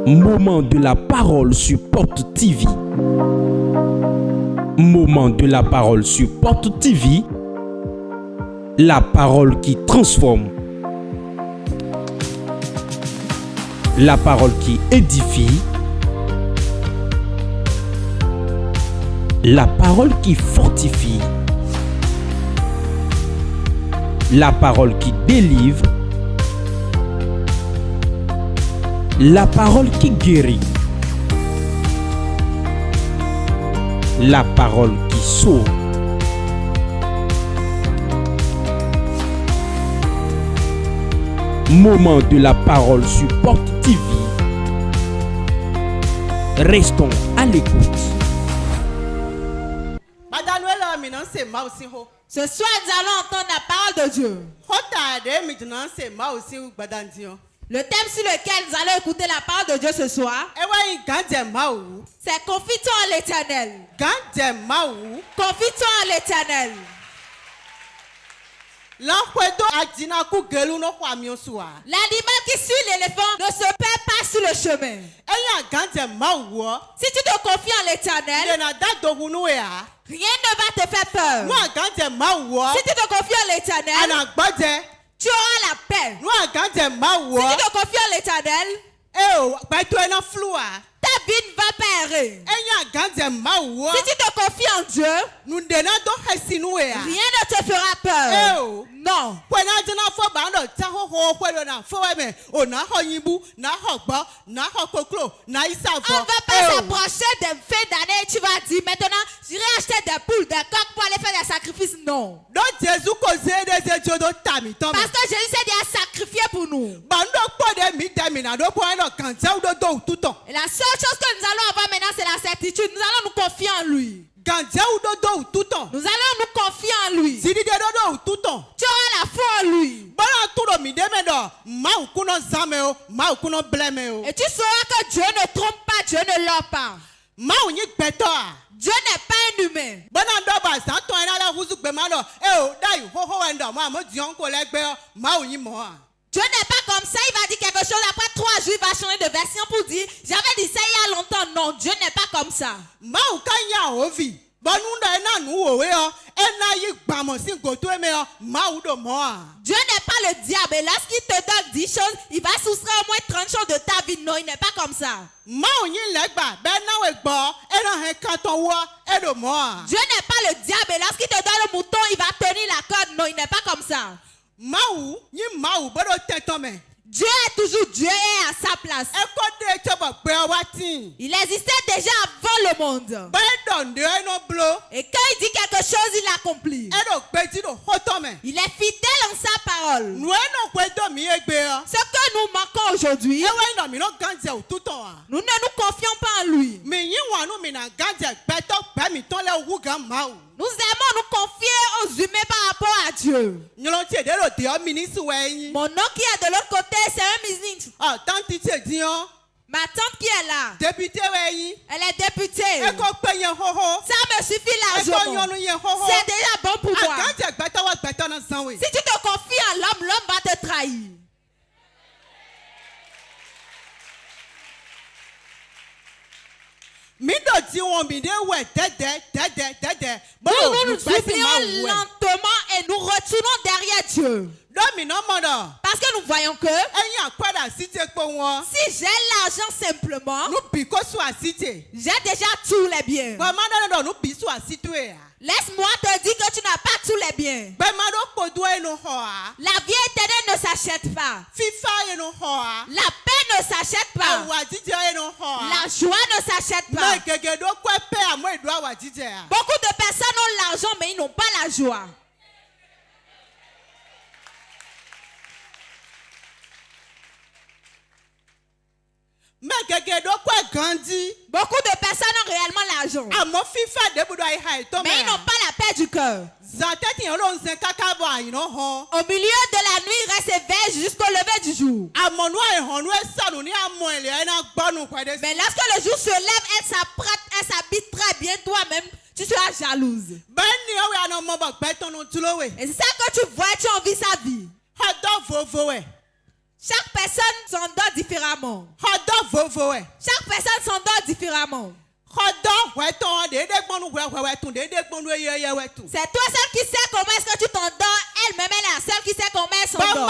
Moment de la parole sur Porte TV. Moment de la parole sur Porte TV. La parole qui transforme. La parole qui édifie. La parole qui fortifie. La parole qui délivre. La parole qui guérit. La parole qui sauve. Moment de la parole sur Porte TV. Restons à l'écoute. Ce soir, nous allons entendre la parole de Dieu. Le thème sur lequel nous allons écouter la parole de Dieu ce soir, c'est confie-toi en l'Éternel. Confie-toi en l'Éternel. L'animal qui suit l'éléphant ne se perd pas sur le chemin. Si tu te confies en l'Éternel, rien ne va te faire peur. Si tu te confies en l'Éternel, tu auras la paix. Si tu te confies en l'Éternel, ta vie ne va pas errer. Si tu te confies en Dieu, rien ne te fera peur. Non. On ne va pas s'approcher des fêtes d'année et tu vas dire maintenant, j'irai acheter des poules, des coqs pour aller faire des sacrifices. Non. Parce que Jésus s'est déjà sacrifié pour nous. Et la seule chose que nous allons avoir maintenant, c'est la certitude. Nous allons nous confier en lui. Nous allons nous confier en lui. Tu auras la foi en lui. Et tu sauras que Dieu ne trompe pas, Dieu ne l'a pas. Dieu n'est pas un humain. Dieu n'est pas comme ça, il va dire quelque chose, après 3 jours, il va changer de version pour dire, j'avais dit ça il y a longtemps. Non, Dieu n'est pas comme ça. Dieu n'est pas le diable. Et lorsqu'il te donne 10 choses, il va soustraire au moins 30 choses de ta vie. Non, il n'est pas comme ça. Dieu n'est pas le diable. Et lorsqu'il te donne le mouton, il va tenir la corde. Non, il n'est pas comme ça. Dieu est toujours Dieu et à sa place. Il existait déjà avant le monde. Et quand il dit quelque chose, il l'accomplit. Il est fidèle en sa parole. Ce que nous manquons aujourd'hui, nous ne nous confions pas en lui. Nous aimons nous confier aux humains par rapport à Dieu. Mon nom qui est de l'autre côté, c'est un ministre. Ma tante qui est là, elle est députée. Ça me suffit largement. C'est déjà bon pour moi. Si tu te confies en l'homme, l'homme va te trahir. Nous nous oublions lentement et nous retournons derrière Dieu. Parce que nous voyons que si j'ai l'argent simplement, j'ai déjà tous les biens. Laisse-moi te dire que tu n'as pas tous les biens. La vie éternelle ne s'achète pas. La paix ne s'achète pas. La joie ne s'achète pas. Beaucoup de personnes ont l'argent mais ils n'ont pas la joie. Beaucoup de personnes ont réellement l'argent, mais ils n'ont pas la paix du cœur. Au milieu de la nuit, ils restent éveillés jusqu'au lever du jour. Mais lorsque le jour se lève, elle s'habille très bien, toi-même, tu seras jalouse. Et c'est ça que tu vois, tu envies sa vie. Chaque personne s'endort différemment. Chaque personne s'endort différemment. C'est toi seule qui sait comment est-ce que tu t'endors. Elle-même elle est la seule qui sait comment elle s'endort.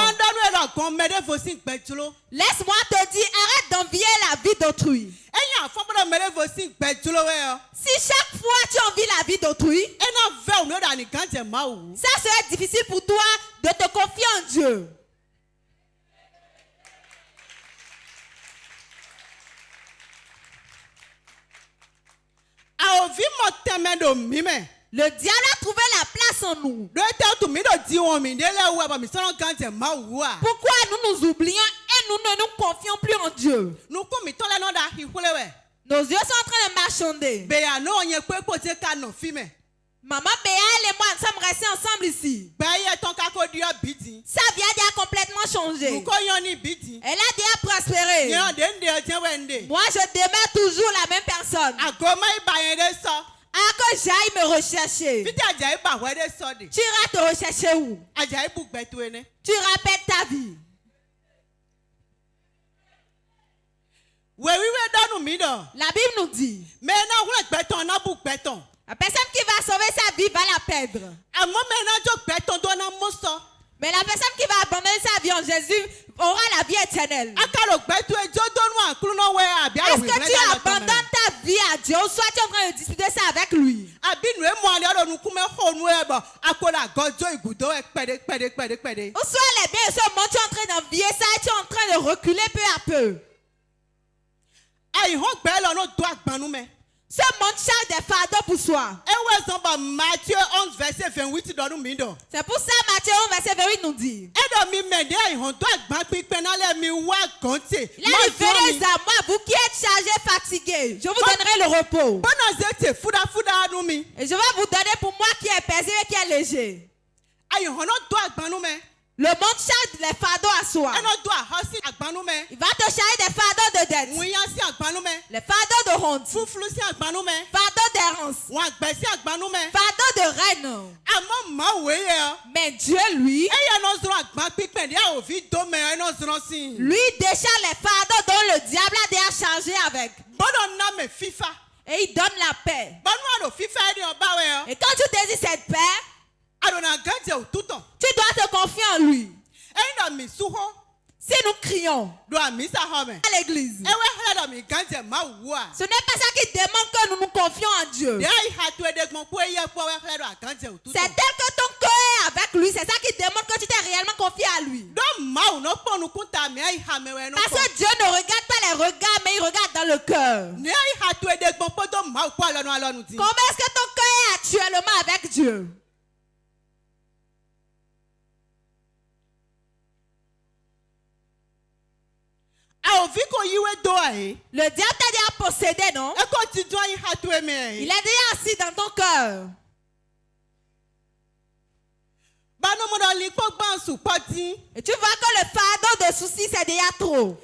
Laisse-moi te dire, arrête d'envier la vie d'autrui. Si chaque fois tu envies la vie d'autrui, ça serait difficile pour toi de te confier en Dieu. Le diable a trouvé la place en nous. Pourquoi nous nous oublions et nous ne nous confions plus en Dieu? Nos yeux sont en train de marchander. Maman Béa et moi nous sommes restés ensemble ici. Sa vie a déjà complètement changé. Elle a déjà prospéré. Moi je demeure toujours la même personne. Ah, que j'aille me rechercher. Tu iras te rechercher où? Tu rappelles ta vie. La Bible nous dit, la personne qui va sauver sa vie va la perdre. Mais la personne qui va abandonner sa vie en Jésus aura la vie éternelle. Est-ce que tu abandonnes ta vie à Dieu ou soit tu es en train de discuter ça avec lui? Ou soit les biens et ce monde, tu es en train d'envier ça et tu es en train de reculer peu à peu. Ce monde charge des fardeaux pour soi. C'est pour ça Matthieu 11 verset 28 nous dit. Il a dit, venez à moi, vous qui êtes chargés, fatigués. Je vous donnerai le repos. Et je vais vous donner pour moi qui est paisible et qui est léger. Le monde charge les fardeaux à soi. Il va te charger des fardeaux de dette. Les fardeaux de honte. Fardeaux d'errance. Fardeaux de reine. Mais Dieu, lui décharge les fardeaux dont le diable a déjà chargé avec. Et il donne la paix. Et quand tu désires cette paix, tu dois te confier en lui. Si nous crions à l'église, ce n'est pas ça qui demande que nous nous confions en Dieu. C'est tel que ton cœur est avec lui, c'est ça qui demande que tu t'es réellement confié à lui. Parce que Dieu ne regarde pas les regards, mais il regarde dans le cœur. Comment est-ce que ton cœur est actuellement avec Dieu? Le diable t'a déjà possédé, non? Il est déjà assis dans ton cœur. Et tu vois que le fardeau de soucis c'est déjà trop.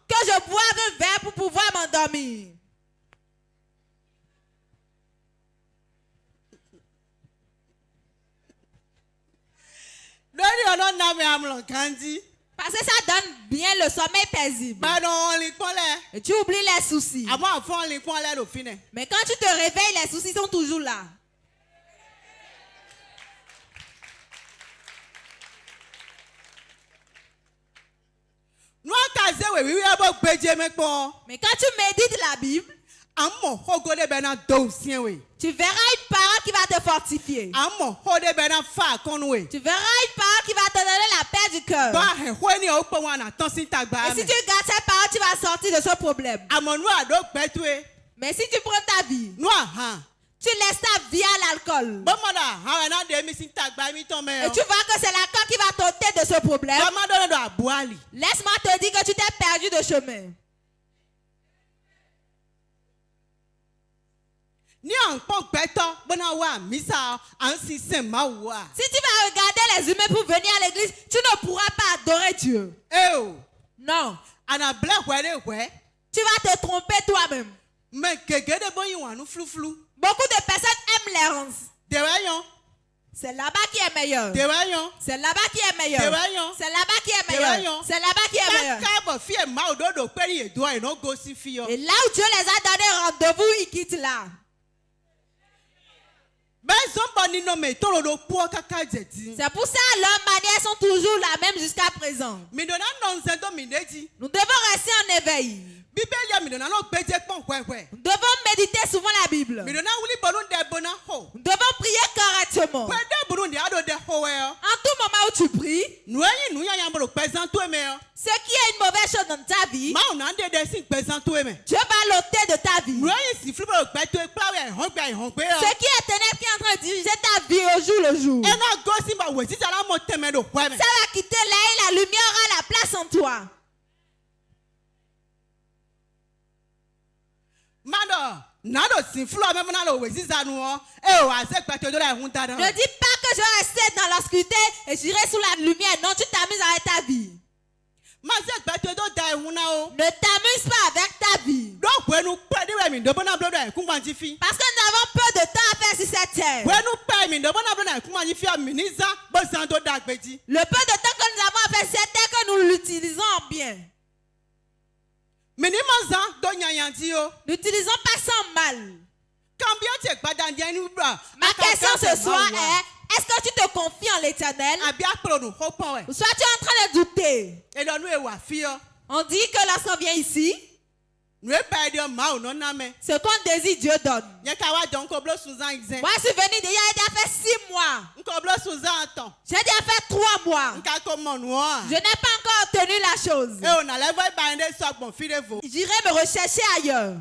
Que je boive un verre pour pouvoir m'endormir. Parce que ça donne bien le sommeil paisible. Et tu oublies les soucis. Mais quand tu te réveilles, les soucis sont toujours là. Mais quand tu médites la Bible, tu verras une parole qui va te fortifier. Tu verras une parole qui va te donner la paix du cœur. Et si tu gardes cette parole, tu vas sortir de ce problème. Mais si tu prends ta vie, tu laisses ta vie à l'alcool. Et tu vois que c'est l'alcool qui va t'ôter de ce problème. Laisse-moi te dire que tu t'es perdu de chemin. Si tu vas regarder les humains pour venir à l'église, tu ne pourras pas adorer Dieu. Non. Tu vas te tromper toi-même. Beaucoup de personnes aiment l'errance. C'est là-bas qui est meilleur. C'est là-bas qui est meilleur. C'est là-bas qui est meilleur. C'est là-bas qui est meilleur. Et là où Dieu les a donné rendez-vous, ils quittent là. C'est pour ça que leurs manières sont toujours la même jusqu'à présent. Nous devons rester en éveil. Nous devons méditer souvent la Bible. Nous devons prier correctement. En tout moment où tu pries, ce qui est une mauvaise chose dans ta vie, Dieu va l'ôter de ta vie. Ce qui est ténèbre qui est en train de diriger ta vie au jour le jour, ça va quitter là et la lumière aura la place en toi. Ne dis pas que je vais rester dans l'obscurité et j'irai sous la lumière. Non, tu t'amuses avec ta vie. Ne t'amuse pas avec ta vie. Parce que nous avons peu de temps à faire sur cette terre. Le peu de temps que nous avons à faire sur cette terre, que nous l'utilisons bien. N'utilisons pas sans mal. Ma question ce soir est, est-ce que tu te confies en l'Éternel? Ou soit tu es en train de douter? On dit que lorsqu'on vient ici, ce qu'on désire, Dieu donne. Moi, je suis venu déjà, il a fait 6 mois. J'ai déjà fait 3 mois. Je n'ai pas encore obtenu la chose. J'irai me rechercher ailleurs.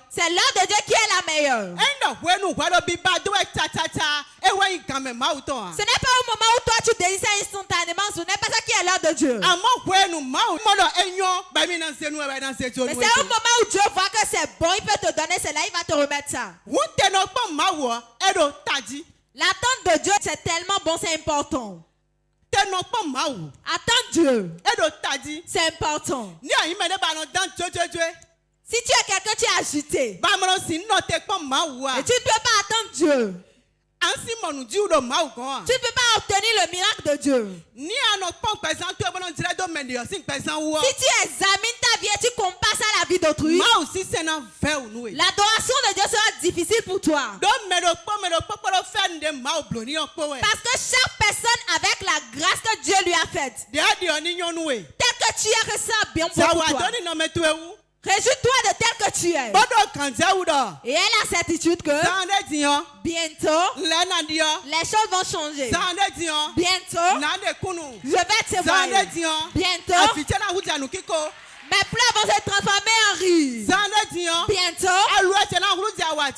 C'est l'heure de Dieu qui est la meilleure. Ce n'est pas au moment où toi tu désires ça instantanément. Ce n'est pas ça qui est l'heure de Dieu. Mais c'est au moment où Dieu voit que c'est bon, il peut te donner cela, il va te remettre ça. L'attente de Dieu, c'est tellement bon, c'est important. Attendre Dieu, c'est important. Si tu es quelqu'un, tu es agité. Et tu ne peux pas attendre Dieu. Tu ne peux pas obtenir le miracle de Dieu. Si tu examines ta vie et tu compares ça à la vie d'autrui, l'adoration de Dieu sera difficile pour toi. Parce que chaque personne avec la grâce que Dieu lui a faite, tel que tu es, ressent bien pour toi. Réjouis-toi de tel que tu es. Et elle a la certitude que bientôt, les choses vont changer. Bientôt, je vais témoigner. Bientôt, mes pleurs vont se transformer en rire. Bientôt, ma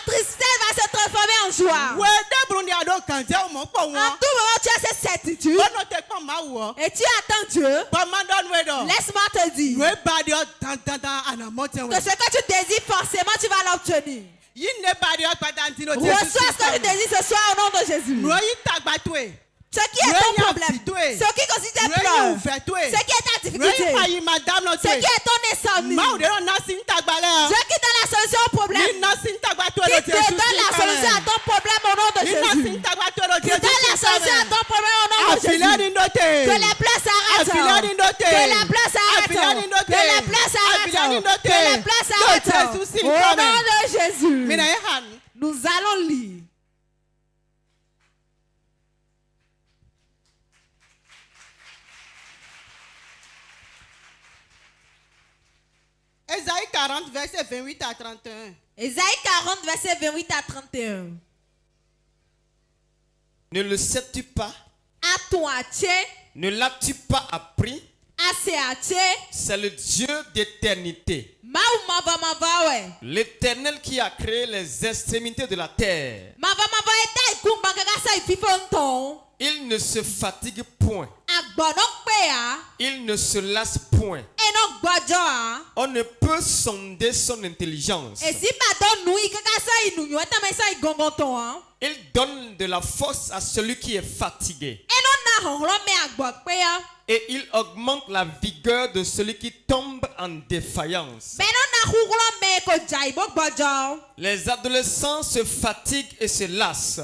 tristesse va se transformer en joie. En tout moment, tu as cette certitude et tu attends Dieu. Laisse-moi te dire que ce que tu désires, forcément, tu vas l'obtenir. Reçois ce que tu désires ce soir au nom de Jésus. Ce qui est ton problème, ce qui consiste tes pleurs, ce qui est ta difficulté, ce qui est ton insomnie, Dieu qui donne la solution au problème, qui te donne la solution à ton problème au nom de Jésus, qui donne la solution à ton problème au nom de Jésus, que les pleurs s'arrêtent, que les pleurs s'arrêtent, que les pleurs s'arrêtent, que les pleurs s'arrêtent, au nom de Jésus. Nous allons lire. Ésaïe 40, verset 28 à 31. Ésaïe 40, verset 28 à 31. Ne le sais-tu pas? Ne l'as-tu pas appris? C'est le Dieu d'éternité. L'Éternel qui a créé les extrémités de la terre. Il ne se fatigue point. Il ne se lasse point. On ne peut sonder son intelligence. Il donne de la force à celui qui est fatigué. Et il augmente la vigueur de celui qui tombe en défaillance. Les adolescents se fatiguent et se lassent.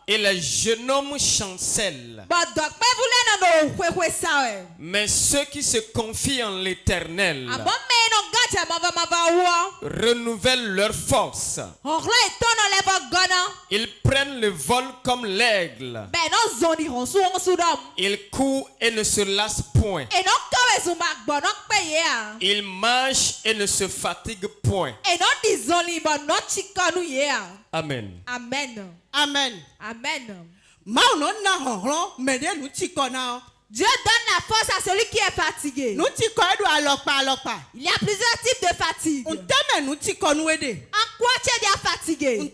Et les jeunes hommes chancellent. Mais ceux qui se confient en l'Éternel renouvellent leur force. Ils prennent le vol comme l'aigle. Ils courent et ne se lassent point. Ils marchent et ne se fatiguent point. Amen. Amen. Amen. Amen. Dieu donne la force à celui qui est fatigué. Il y a plusieurs types de fatigue. En quoi tu es déjà fatigué?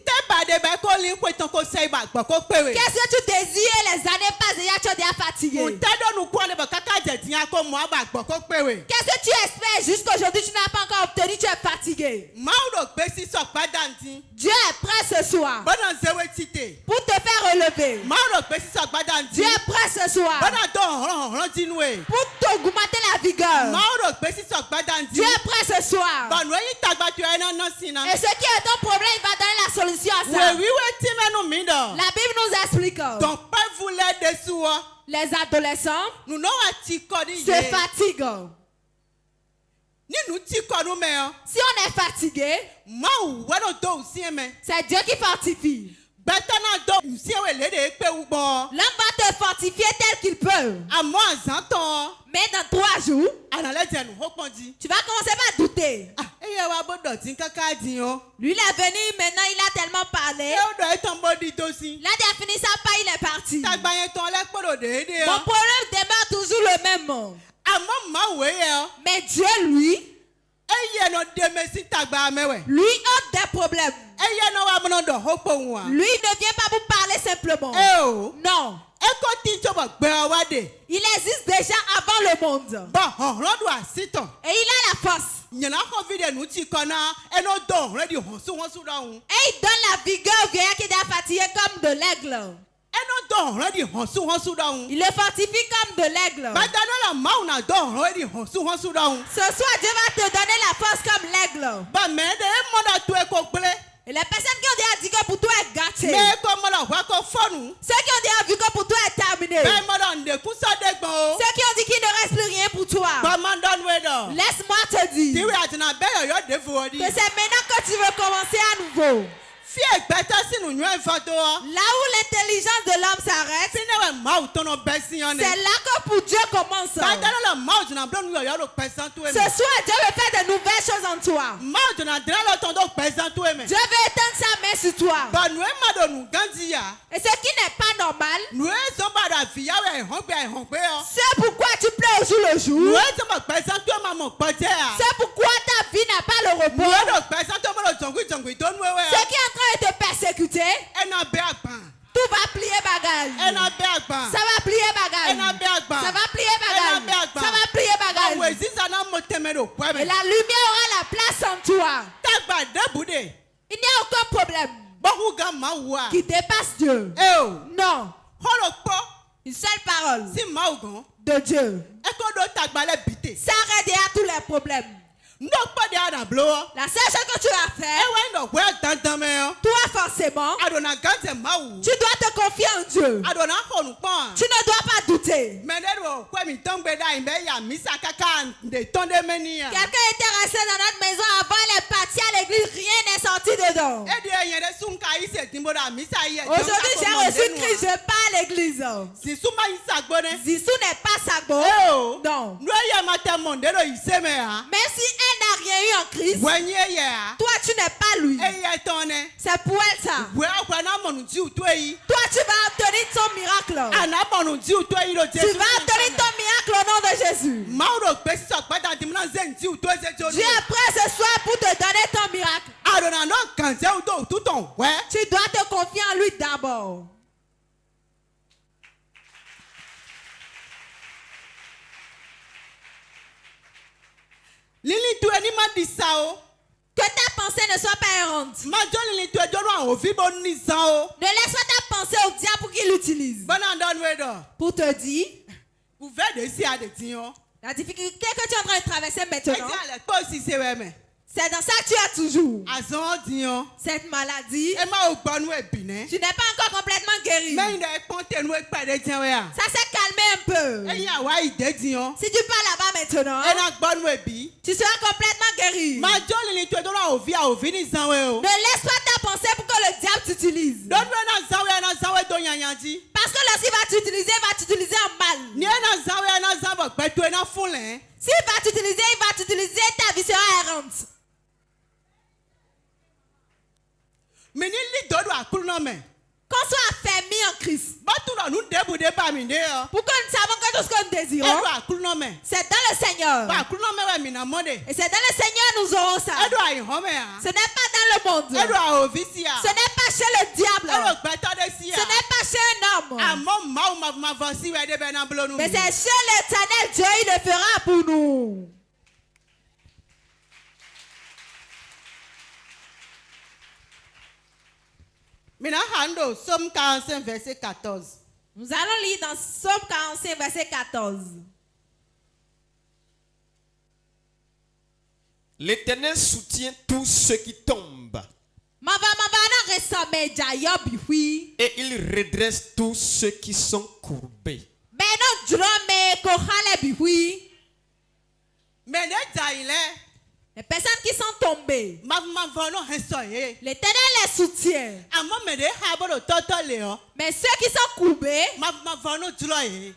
Qu'est-ce que tu désires les années passées déjà tu es déjà fatigué? Qu'est-ce que tu espères jusqu'aujourd'hui tu n'as pas encore obtenu, tu es fatigué? Dieu est prêt ce soir pour te faire relever. Dieu est prêt ce soir pour t'augmenter la vigueur. Dieu est prêt ce soir. Et ce qui est ton problème, il va donner la solution à ça. La Bible nous explique. Les adolescents se fatiguent. Si on est fatigué, c'est Dieu qui fortifie. L'homme va te fortifier tel qu'il peut. Mais dans 3 jours, tu vas commencer à douter. Lui, il est venu, maintenant il a tellement parlé. Il a déjà fini sa part, il est parti. Mon problème demeure toujours le même. Mais Dieu, lui ôte des problèmes. Lui ne vient pas vous parler simplement. Non. Il existe déjà avant le monde. Et il a la force. Et il donne la vigueur au vieillard qui est fatigué comme de l'aigle. Il le fortifie comme de l'aigle. Ce soir, Dieu va te donner la force comme l'aigle. Et les personnes qui ont déjà dit que pour toi est gâté. Ceux qui ont déjà vu que pour toi est terminé. Ceux qui ont dit qu'il ne reste plus rien pour toi. Laisse-moi te dire que c'est maintenant que tu veux commencer à nouveau. Là où l'intelligence de l'homme s'arrête, c'est là que pour Dieu commence. Ce soir, Dieu veut faire de nouvelles choses en toi. Dieu veut étendre sa main sur toi. Et ce qui n'est pas normal, c'est pourquoi tu pleures au jour le jour. C'est pourquoi ta vie n'a pas le repos. Ce qui est en train de te persécuter, tout va plier bagage. Ça va plier bagage. Ça va plier bagage. Ça va plier bagage. Et la lumière aura la place en toi. Il n'y a aucun problème qui dépasse Dieu. Non. Une seule parole de Dieu. Ça arrête à tous les problèmes. La seule chose que tu as fait, toi forcément, tu dois te confier en Dieu. Tu ne dois pas douter. Quelqu'un était resté dans notre maison avant, il est parti à l'église, rien n'est sorti dedans. Aujourd'hui j'ai reçu Christ, je pars à l'église. Zissou n'est pas Sagbo. Non. Même si elle n'a rien eu en Christ, toi tu n'es pas lui. C'est pour elle ça. Toi tu vas obtenir ton miracle. Tu vas obtenir ton miracle au nom de Jésus. Dieu est prêt ce soir pour te donner ton miracle. Tu dois te confier en lui d'abord. Que ta pensée ne soit pas errante. Ne laisse pas ta pensée au utilise pour te dire la difficulté que tu es en train de traverser maintenant. C'est dans ça que tu as toujours cette maladie. Tu n'es pas encore complètement guéri. Ça s'est calmé un peu. Si tu pars là-bas maintenant, tu seras complètement guéri. Ne laisse pas ta pensée pour que le diable t'utilise. Parce que lorsqu'il va t'utiliser, il va t'utiliser en mal. S'il va t'utiliser, ta vie sera errante. Qu'on soit affermi en Christ. Pour que nous savons que tout ce que nous désirons, c'est dans le Seigneur. Et c'est dans le Seigneur nous aurons ça. Ce n'est pas dans le monde. Ce n'est pas chez le diable. Ce n'est pas chez un homme. Mais c'est chez l'Éternel Dieu, il le fera pour nous. Psalm 45, verset 14. Nous allons lire dans Psalm 45, verset 14. L'Éternel soutient tous ceux qui tombent. Et il redresse tous ceux qui sont courbés. Les personnes qui sont tombées, l'Éternel les soutient. Mais ceux qui sont courbés,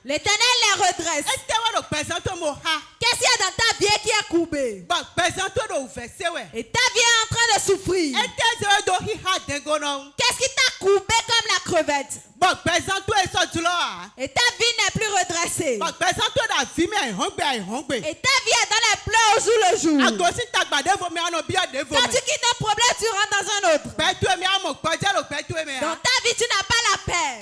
l'Éternel les redresse. Qu'est-ce qu'il y a dans ta vie qui est courbée? Et ta vie est en train de souffrir. Qu'est-ce qui t'a courbé comme la crevette? Et ta vie n'est plus redressée. Et ta vie est dans les pleurs au jour le jour. Quand tu quittes un problème, tu rentres dans un autre. Dans ta vie, tu n'as pas la paix.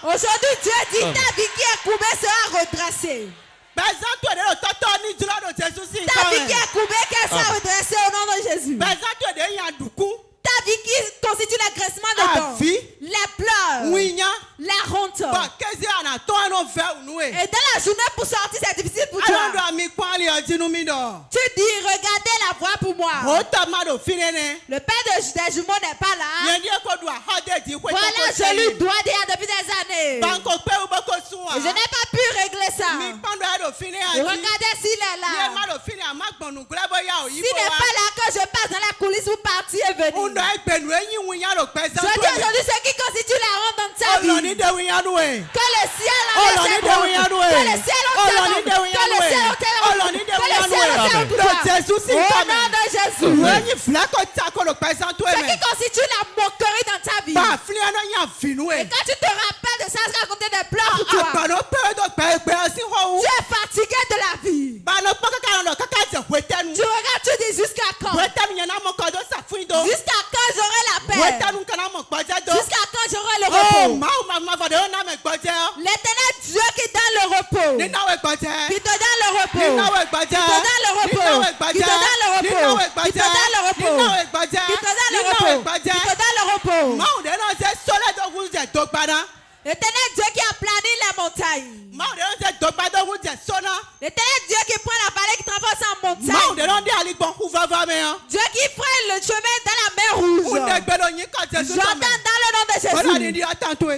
Aujourd'hui, Dieu dit ta vie qui est courbée sera redressée. Ta vie qui est courbée, qu'elle soit redressée au nom de Jésus. Ta vie qui constitue l'agressement de dents, les pleurs, la honte. Et dans la journée pour sortir, c'est difficile pour toi. Tu dis, regardez la voie pour moi. Le père des jumeaux n'est pas là. Voilà, je lui dois déjà depuis des années. Et je n'ai pas pu régler ça. Regardez s'il est là. S'il n'est pas là, que je passe dans la coulisse pour partir et venir. Je dis aujourd'hui ce qui constitue la honte dans ta vie. Que le ciel en laisse que le ciel en au nom de Jésus. Ce qui constitue la moquerie dans ta vie. Et quand tu te rappelles de ça, ça raconter des pleurs pour toi. Tu es fatigué de la vie. Tu regardes, tu dis jusqu'à quand? Jusqu'à quand j'aurai la paix? Jusqu'à quand j'aurai le repos? L'Éternel Dieu qui donne le repos, qui te donne le repos, qui te donne le repos, qui te donne le repos, qui te donne le repos, qui te donne le repos, qui te donne le repos. L'Éternel Dieu qui a plané les montagnes. L'Éternel Dieu qui prend la vallée qui traverse en montagne. Dieu qui prend le chemin dans la mer rouge. J'entends dans le nom de Jésus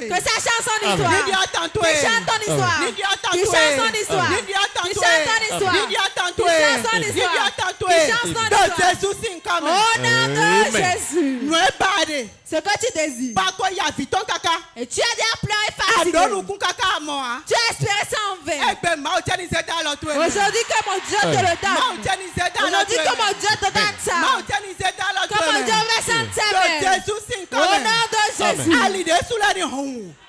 que ça change son histoire. Qu'il chante ton histoire. Qu'il chante son histoire. Qu'il chante ton histoire. Qu'il chante son histoire. Qu'il chante son histoire. Au nom de Jésus. Ce que tu désires. Et tu as déjà pleuré fatigué. Tu as espéré ça en vain. Aujourd'hui que mon Dieu te le donne. Aujourd'hui que mon Dieu te donne ça. Que mon Dieu ressemble ta main. Au nom de Jésus.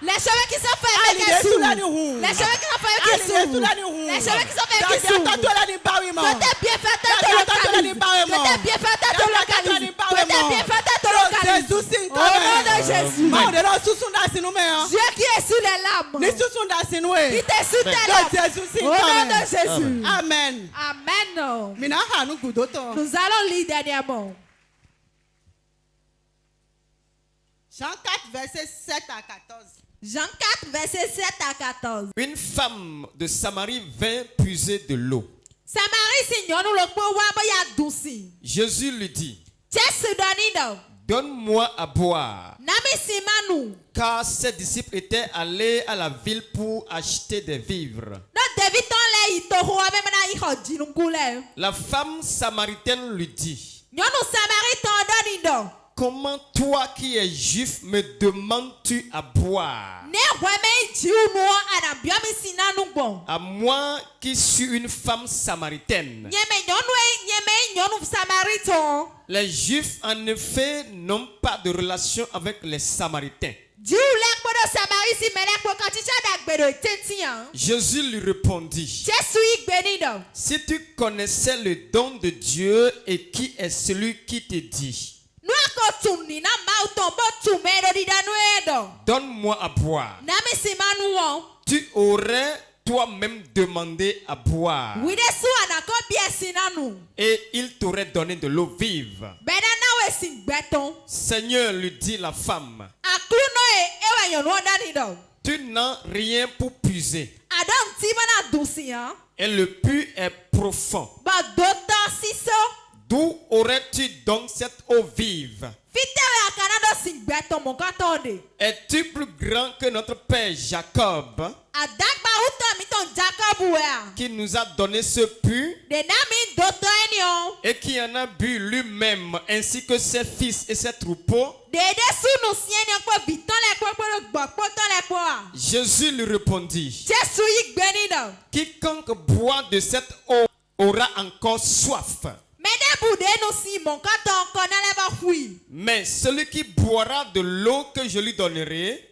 Les cheveux qui sont faits avec les sous. Les cheveux qui sont faits avec les sous. Les cheveux qui sont faits avec les sous. Que tes bienfaiteurs te localisent. Que tes bienfaiteurs te localisent. Que tes bienfaiteurs te localisent. Au nom de Jésus. Dieu qui est sous les lames. Qui t'est sous tes lames. Au nom de Jésus. Amen. Amen. Nous allons lire dernièrement. Jean 4, verset 7 à 14. Jean 4, verset 7 à 14. Une femme de Samarie vint puiser de l'eau. Jésus lui dit, donne-moi à boire. Car ses disciples étaient allés à la ville pour acheter des vivres. La femme samaritaine lui dit, comment toi qui es juif me demandes-tu à boire? À moi qui suis une femme samaritaine. Les juifs en effet n'ont pas de relation avec les samaritains. Jésus lui répondit, si tu connaissais le don de Dieu et qui est celui qui te dit, donne-moi à boire, tu aurais toi-même demandé à boire et il t'aurait donné de l'eau vive. Seigneur, lui dit la femme, tu n'as rien pour puiser et le puits est profond. D'où aurais-tu donc cette eau vive? Es-tu plus grand que notre père Jacob, qui nous a donné ce puits et qui en a bu lui-même, ainsi que ses fils et ses troupeaux? Jésus lui répondit, quiconque boit de cette eau aura encore soif. Mais celui qui boira de l'eau que je lui donnerai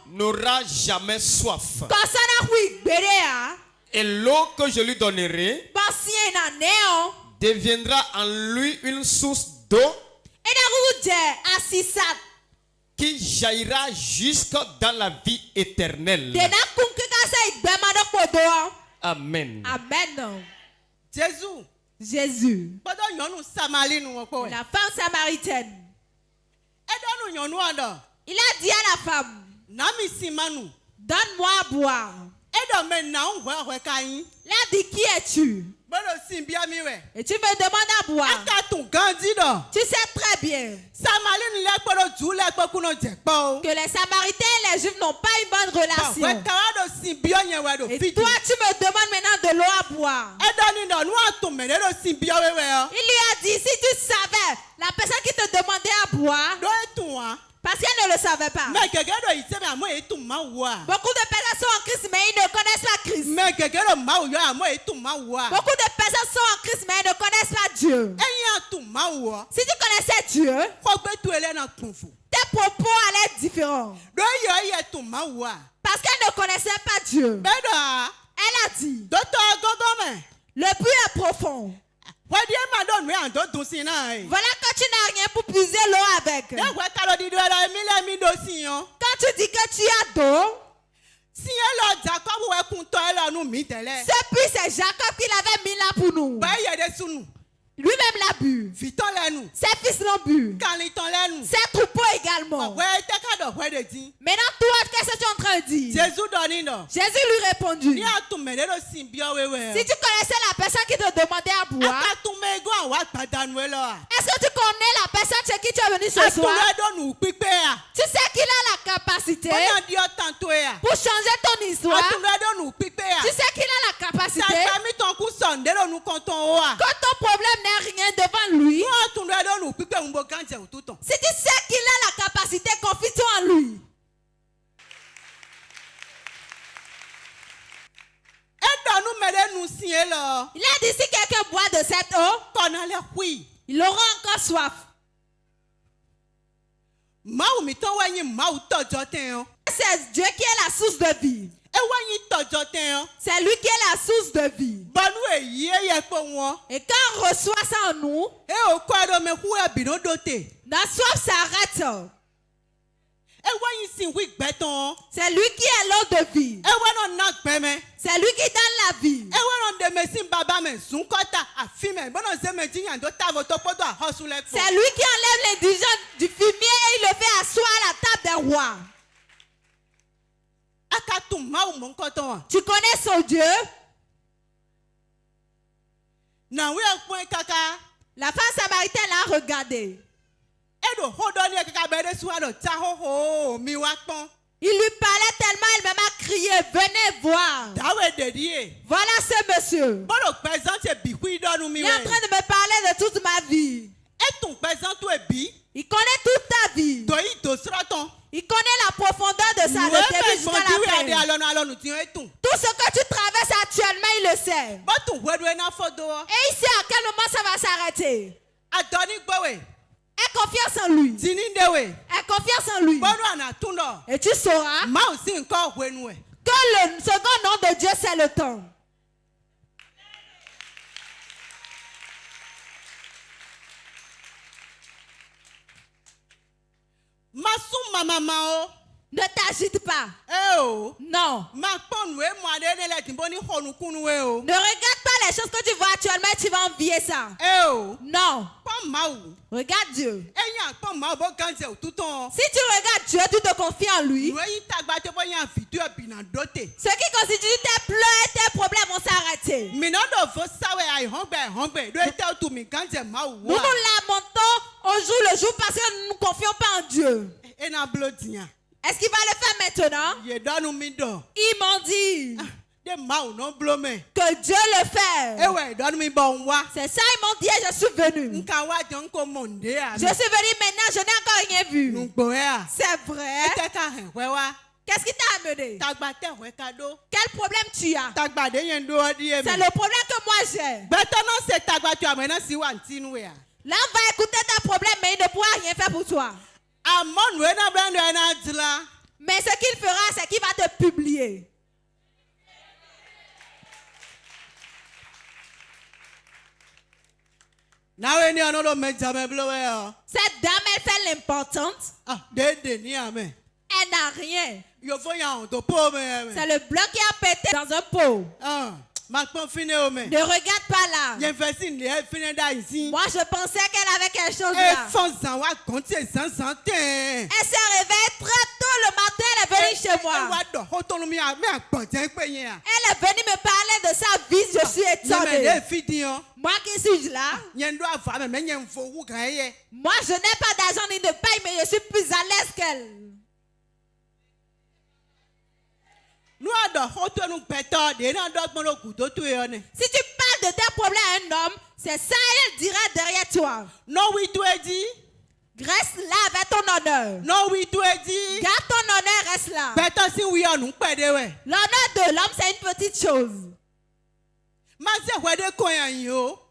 n'aura jamais soif. Et l'eau que je lui donnerai deviendra en lui une source d'eau qui jaillira jusque dans la vie éternelle. Amen. Amen. Jésus. La femme samaritaine. Il a dit à la femme, donne-moi à boire. Il a dit, qui es-tu? Et tu me demandes à boire. Tu sais très bien que les Samaritains et les Juifs n'ont pas une bonne relation. Et toi, tu me demandes maintenant de l'eau à boire. Il lui a dit, si tu savais la personne qui te demandait à boire, parce qu'elle ne le savait pas. Beaucoup de personnes sont en Christ, mais ils ne connaissent pas Christ. Beaucoup de personnes sont en Christ, mais ils ne connaissent pas Dieu. Si tu connaissais Dieu, tes propos allaient être différents. Parce qu'elle ne connaissait pas Dieu. Elle a dit, le puits est profond. Voilà que tu n'as rien pour puiser l'eau avec. Quand tu dis que tu as d'eau, ce puits c'est Jacob qui l'avait mis là pour nous. Lui-même l'a bu. Ses fils l'ont bu. Ses troupeaux également. Maintenant, toi, qu'est-ce que tu es en train de dire? Jésus lui répondit, si tu connaissais la personne qui te demandait à boire, est-ce que tu connais la personne chez qui tu es venu ce soir? Tu sais qu'il a la capacité pour changer ton histoire. Tu sais qu'il a la capacité quand ton problème n'est rien devant lui. Si tu sais qu'il a la capacité, confie-toi en lui. Il a dit, si quelqu'un boit de cette eau, il aura encore soif. C'est Dieu qui est la source de vie. C'est lui qui est la source de vie. Et quand on reçoit ça en nous, la soif s'arrête. C'est lui qui est l'eau de vie. C'est lui qui donne la vie. C'est lui qui enlève les dirigeants du fumier et il le fait asseoir à la table des rois. Tu connais son Dieu? La femme samaritaine l'a regardé. Il lui parlait tellement, elle même a crié, venez voir. Voilà ce monsieur. Il est en train de me parler de toute ma vie. Il connaît toute ta vie. Il connaît la profondeur de ça, le début jusqu'à la fin. Tout ce que tu traverses actuellement, il le sait. Et il sait à quel moment ça va s'arrêter. Aie confiance en lui. Aie confiance en lui. Et tu sauras que le second nom de Dieu, c'est le temps. Ne t'agite pas. Non. Ne regarde pas les choses que tu vois actuellement et tu vas envier ça. Non. Regarde Dieu. Si tu regardes Dieu, tu te confies en lui. Ce qui constitue tes pleurs et tes problèmes vont s'arrêter. Nous nous lamentons au jour le jour parce que nous ne nous confions pas en Dieu. Est-ce qu'il va le faire maintenant? Ils m'ont dit que Dieu le fait. C'est ça, ils m'ont dit et je suis venu. Je suis venu maintenant, je n'ai encore rien vu. C'est vrai. Qu'est-ce qui t'a amené? Quel problème tu as? C'est le problème que moi j'ai. Là, on va écouter tes problèmes, mais il ne pourra rien faire pour toi. Mais ce qu'il fera, c'est qu'il va te publier. Cette dame, elle fait l'importante. Elle n'a rien. C'est le bloc qui a pété dans un pot. Ne regarde pas là. Moi, je pensais qu'elle avait quelque chose là. Elle s'est réveillée très tôt le matin. Elle est venue chez moi. Elle est venue me parler de sa vie. Je suis étonnée. Moi qui suis là. Moi, je n'ai pas d'argent ni de paye, mais je suis plus à l'aise qu'elle. Si tu parles de tes problèmes à un homme, c'est ça elle dira derrière toi. Reste là avec ton honneur. Garde ton honneur, reste là. L'honneur de l'homme, c'est une petite chose.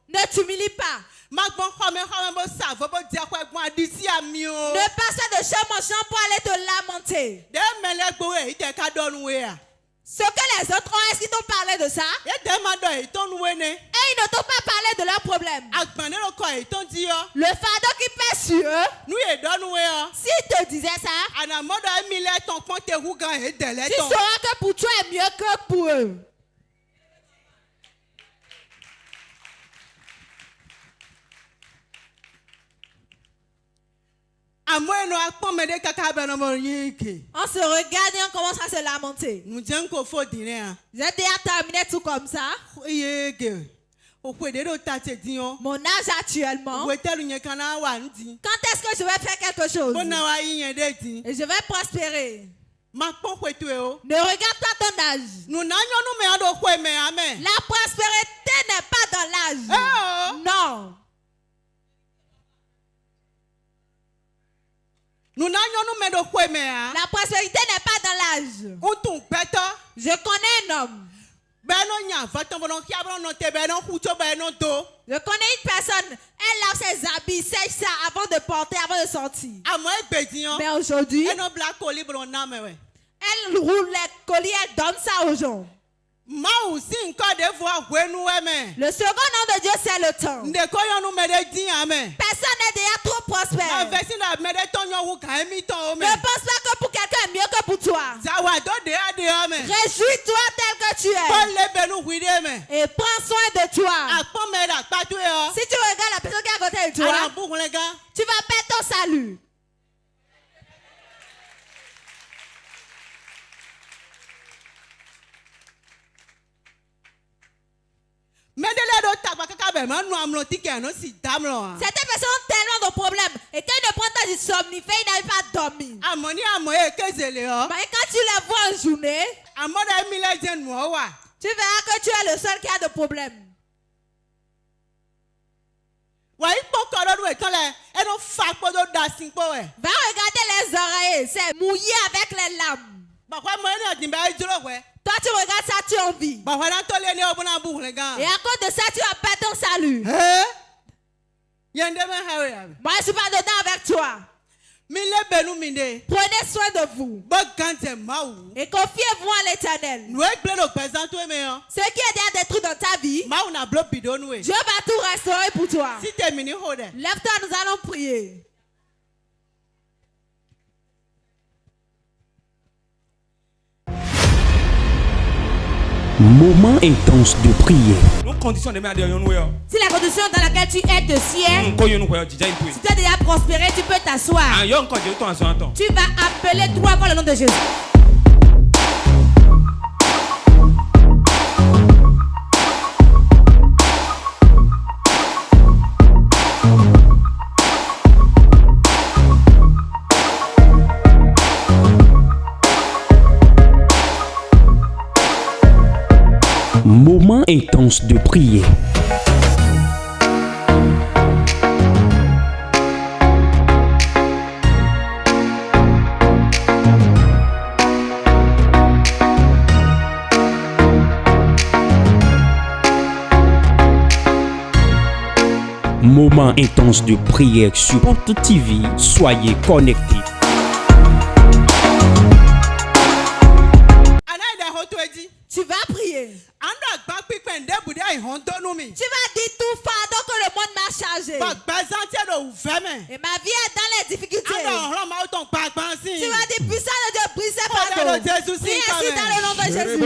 Ne t'humilie pas. Ne passe pas de chambre en chambre pour aller te lamenter. Ce que les autres ont, est-ce qu'ils t'ont parlé de ça? Et ils ne t'ont pas parlé de leurs problèmes. Le fardeau qui pèse sur eux, s'ils te disaient ça, tu sauras que pour toi est mieux que pour eux. On se regarde et on commence à se lamenter. J'ai déjà terminé tout comme ça. Mon âge actuellement. Quand est-ce que je vais faire quelque chose? Et je vais prospérer. Ne regarde pas ton âge. La prospérité n'est pas dans l'âge. Non. La prospérité n'est pas dans l'âge. Je connais un homme. Je connais une personne. Elle lave ses habits, sèche ça avant de porter, avant de sortir. Mais aujourd'hui, elle roule les colis, elle donne ça aux gens. Le second nom de Dieu, c'est le temps. Personne n'est déjà trop prospère. pense pas que pour quelqu'un est mieux que pour toi. Réjouis-toi tel que tu es. Et prends soin de toi. Si tu regardes la personne qui est à côté de toi, tu vas perdre ton salut. Certaines personnes ont tellement de problèmes et quand ils ne prennent pas du somnifère, ils n'arrivent pas à dormir. Mais quand tu les vois en journée, tu verras que tu es le seul qui a de problèmes. Va regarder les oreilles, c'est mouillé avec les lames. Toi tu regardes ça, tu en vis. Et à cause de ça, tu as perdu ton salut. Moi je ne suis pas dedans avec toi. Prenez soin de vous. Et confiez-vous en l'Éternel. Ce qui est déjà détruit dans ta vie, Dieu va tout restaurer pour toi. Lève-toi, nous allons prier. Moment intense de prière. Si la condition dans laquelle tu es te sied, si tu as déjà prospéré, tu peux t'asseoir. Tu vas appeler 3 fois le nom de Jésus. Moment intense de prière. Moment intense de prière sur Porte TV. Soyez connectés. Tu vas prier. Tu vas dire tout fardeau que le monde m'a chargé. Et ma vie est dans les difficultés. Tu vas dire puissant de Dieu, brise ces fardeaux. Prie ainsi dans le nom de Jésus.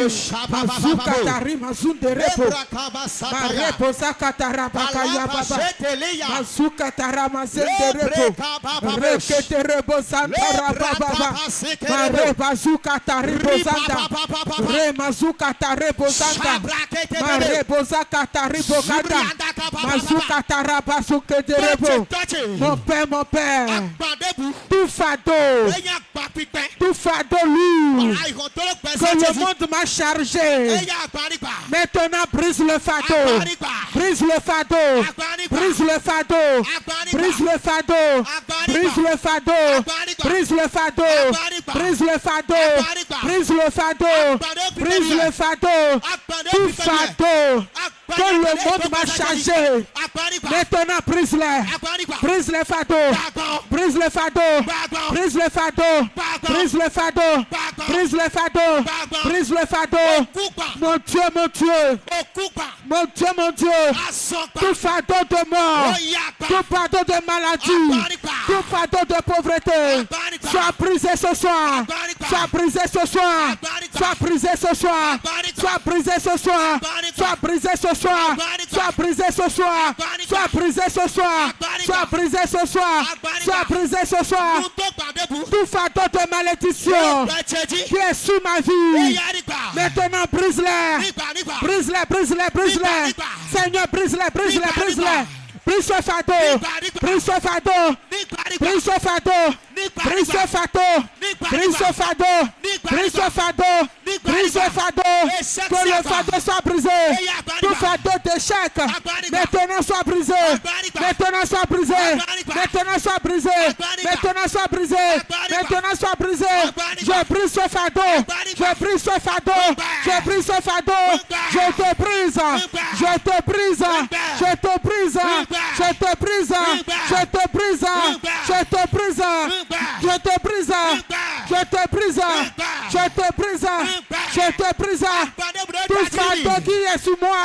Mon père, tout fardeau lourd que le monde m'a chargé. Maintenant brise le fardeau, brise le fardeau, brise le fardeau, brise le fardeau, brise le fardeau, brise le fardeau, brise le fardeau, brise le fardeau, brise le fardeau, tout fardeau que le monde m'a chargé. Maintenant brise-les, brise le fardeau, brise le fardeau, brise le fardeau, brise le fardeau, brise le fardeau, brise le fardeau. Mon Dieu, mon Dieu, mon Dieu, mon Dieu, tout fardeau de mort, tout fardeau de maladie, tout fardeau de pauvreté, sois brisé ce soir, sois brisé ce soir, sois brisé ce soir, sois brisé ce soir, sois brisé ce soir, sois brisé ce soir, sois brisé ce soir, sois brisé ce soir, sois brisé ce soir. Tout fardeau de malédiction qui est sous ma vie, maintenant brise-les, brise-les, brise-les, brise-les. Seigneur, brise-les, brise-les, brise-les. Brise ce fardeau, brise ce fardeau, brise ce fardeau, brise ce fardeau, brise ce fardeau, brise ce fardeau, brise ce fardeau, que le fardeau soit brisé, tout fardeau d'échec, maintenant soit brisé, maintenant soit brisé, maintenant soit brisé, maintenant soit brisé, maintenant soit brisé, je brise ce fardeau, je brise ce fardeau, je brise ce fardeau, je te brise, je te brise, je te brise. Je te brise, je te brise, je te brise, je te brise, je te brise, je te brise, je te brise. Tout fardeau qui est sur moi,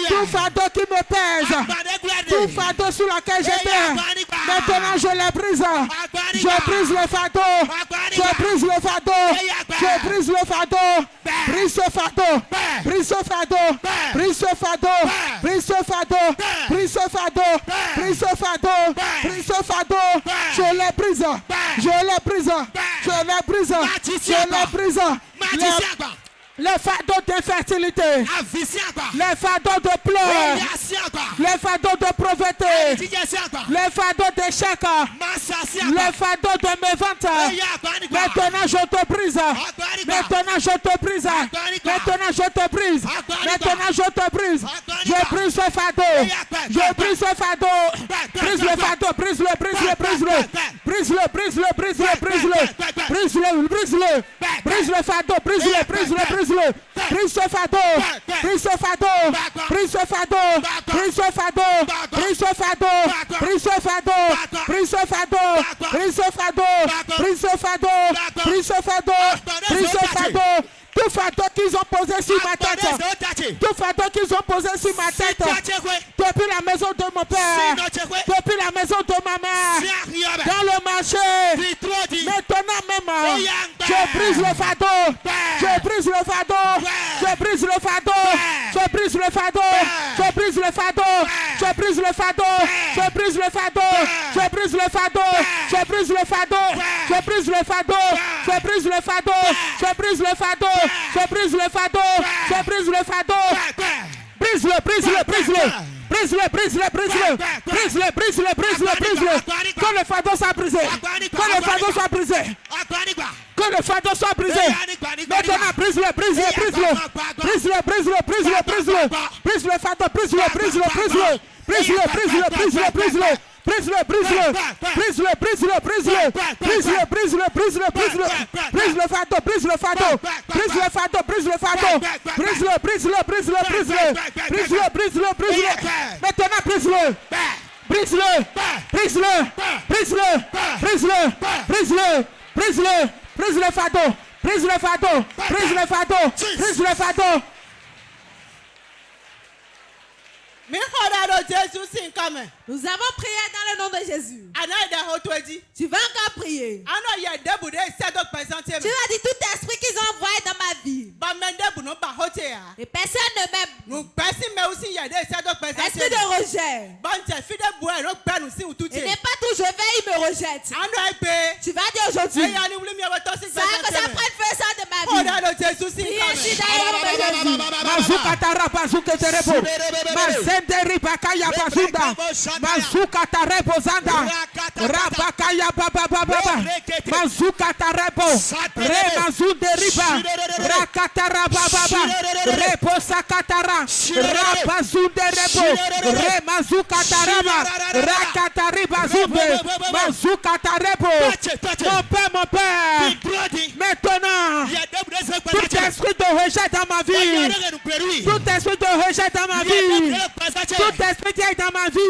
tout fardeau qui me pèse, tout fardeau sur laquelle j'étais, maintenant Maintenant, je les brise. Je brise le fardeau. Je brise le fardeau. Je brise le fardeau. Brise ce fardeau. Brise ce fardeau. Brise ce fardeau. Brise ce fardeau. Brise ce fardeau. Brise ce fardeau. Brise ce fardeau. Je les brise. Je les brise. Je les brise. Je les brise. Les fardeaux d'infertilité, les fardeaux de pleurs, les fardeaux de pauvreté, les fardeaux d'échec, les fardeaux de mévente. Maintenant je te brise. Maintenant je te brise. Maintenant je te brise. Maintenant je te brise. Je brise ce fardeau. Je brise ce fardeau. Brise le fardeau. Brise-le, brise-le, brise-le. Brise-le, brise-le, brise-le, brise-le. Brise-le, brise-le. Brise le fardeau. Brise-le, brise-le, brise-le. Brise ce fardeau, brise ce fardeau, brise ce fardeau, brise ce fardeau, brise ce fardeau, brise ce fardeau, brise ce fardeau, brise ce fardeau, brise ce fardeau, brise ce fardeau, brise ce fardeau. Tout fardeau qu'ils ont posé sur ma tête, tout fardeau qu'ils ont posé sur ma tête, depuis la maison de mon père, depuis la maison de ma mère, dans le marché, maintenant même, je brise le fardeau, je brise le fardeau, je brise le fardeau, je brise le fardeau, je brise le fardeau, je brise le fardeau, je brise le fardeau, je brise le fardeau, je brise le fardeau, je brise le fardeau, je brise le fardeau, je brise le fardeau. Je brise le fardeau, je brise le fardeau. Brise-le, brise-le, brise-le. Brise-le, brise-le, brise-le. Brise-le, brise-le, brise-le, brise-le. Que le fardeau soit brisé. Que le fardeau soit brisé. Que le fardeau soit brisé. Maintenant, brise-le, brise-le, brise-le. Brise-le, brise-le, brise-le, brise-le. Brise le fardeau, brise-le, brise-le, brise-le. Brise-le, brise-le, brise-le, brise-le. Brise-le, brise-le, brise-le, brise-le, brise-le, brise-le, brise-le, brise-le, brise-le, brise le fardeau, brise le fardeau, brise le fardeau, brise le fardeau, brise-le, brise-le, brise-le, brise-le, brise-le, brise-le, brise-le, maintenant brise-le, brise-le, brise-le, brise-le, brise-le, brise-le, brise-le, brise le fardeau, brise le fardeau, brise le fardeau, brise le fardeau. Nous avons prié dans le nom de Jésus. Tu vas encore prier. Tu vas dire tout esprit qu'ils ont envoyé dans ma vie. Et personne ne m'aime. Esprit de rejet. Et n'est pas tout je vais, il me rejette. Tu vas dire aujourd'hui. Ça que ça prenne feu ça de ma vie. Priez ici dans le nom de Jésus. Ribakaya bazunda, mazuka tarebo zanda, rabakaya baba baba, mazuka tarebo, re mazunde riba, rakatara baba, rebo sakatara, rabazunde rebo, re mazuka taraba, rakatari bazunde, mazuka tarebo, mon père, maintenant, tout esprit de rejet dans ma vie, tout esprit de rejet dans ma vie, tout esprit qui est dans ma vie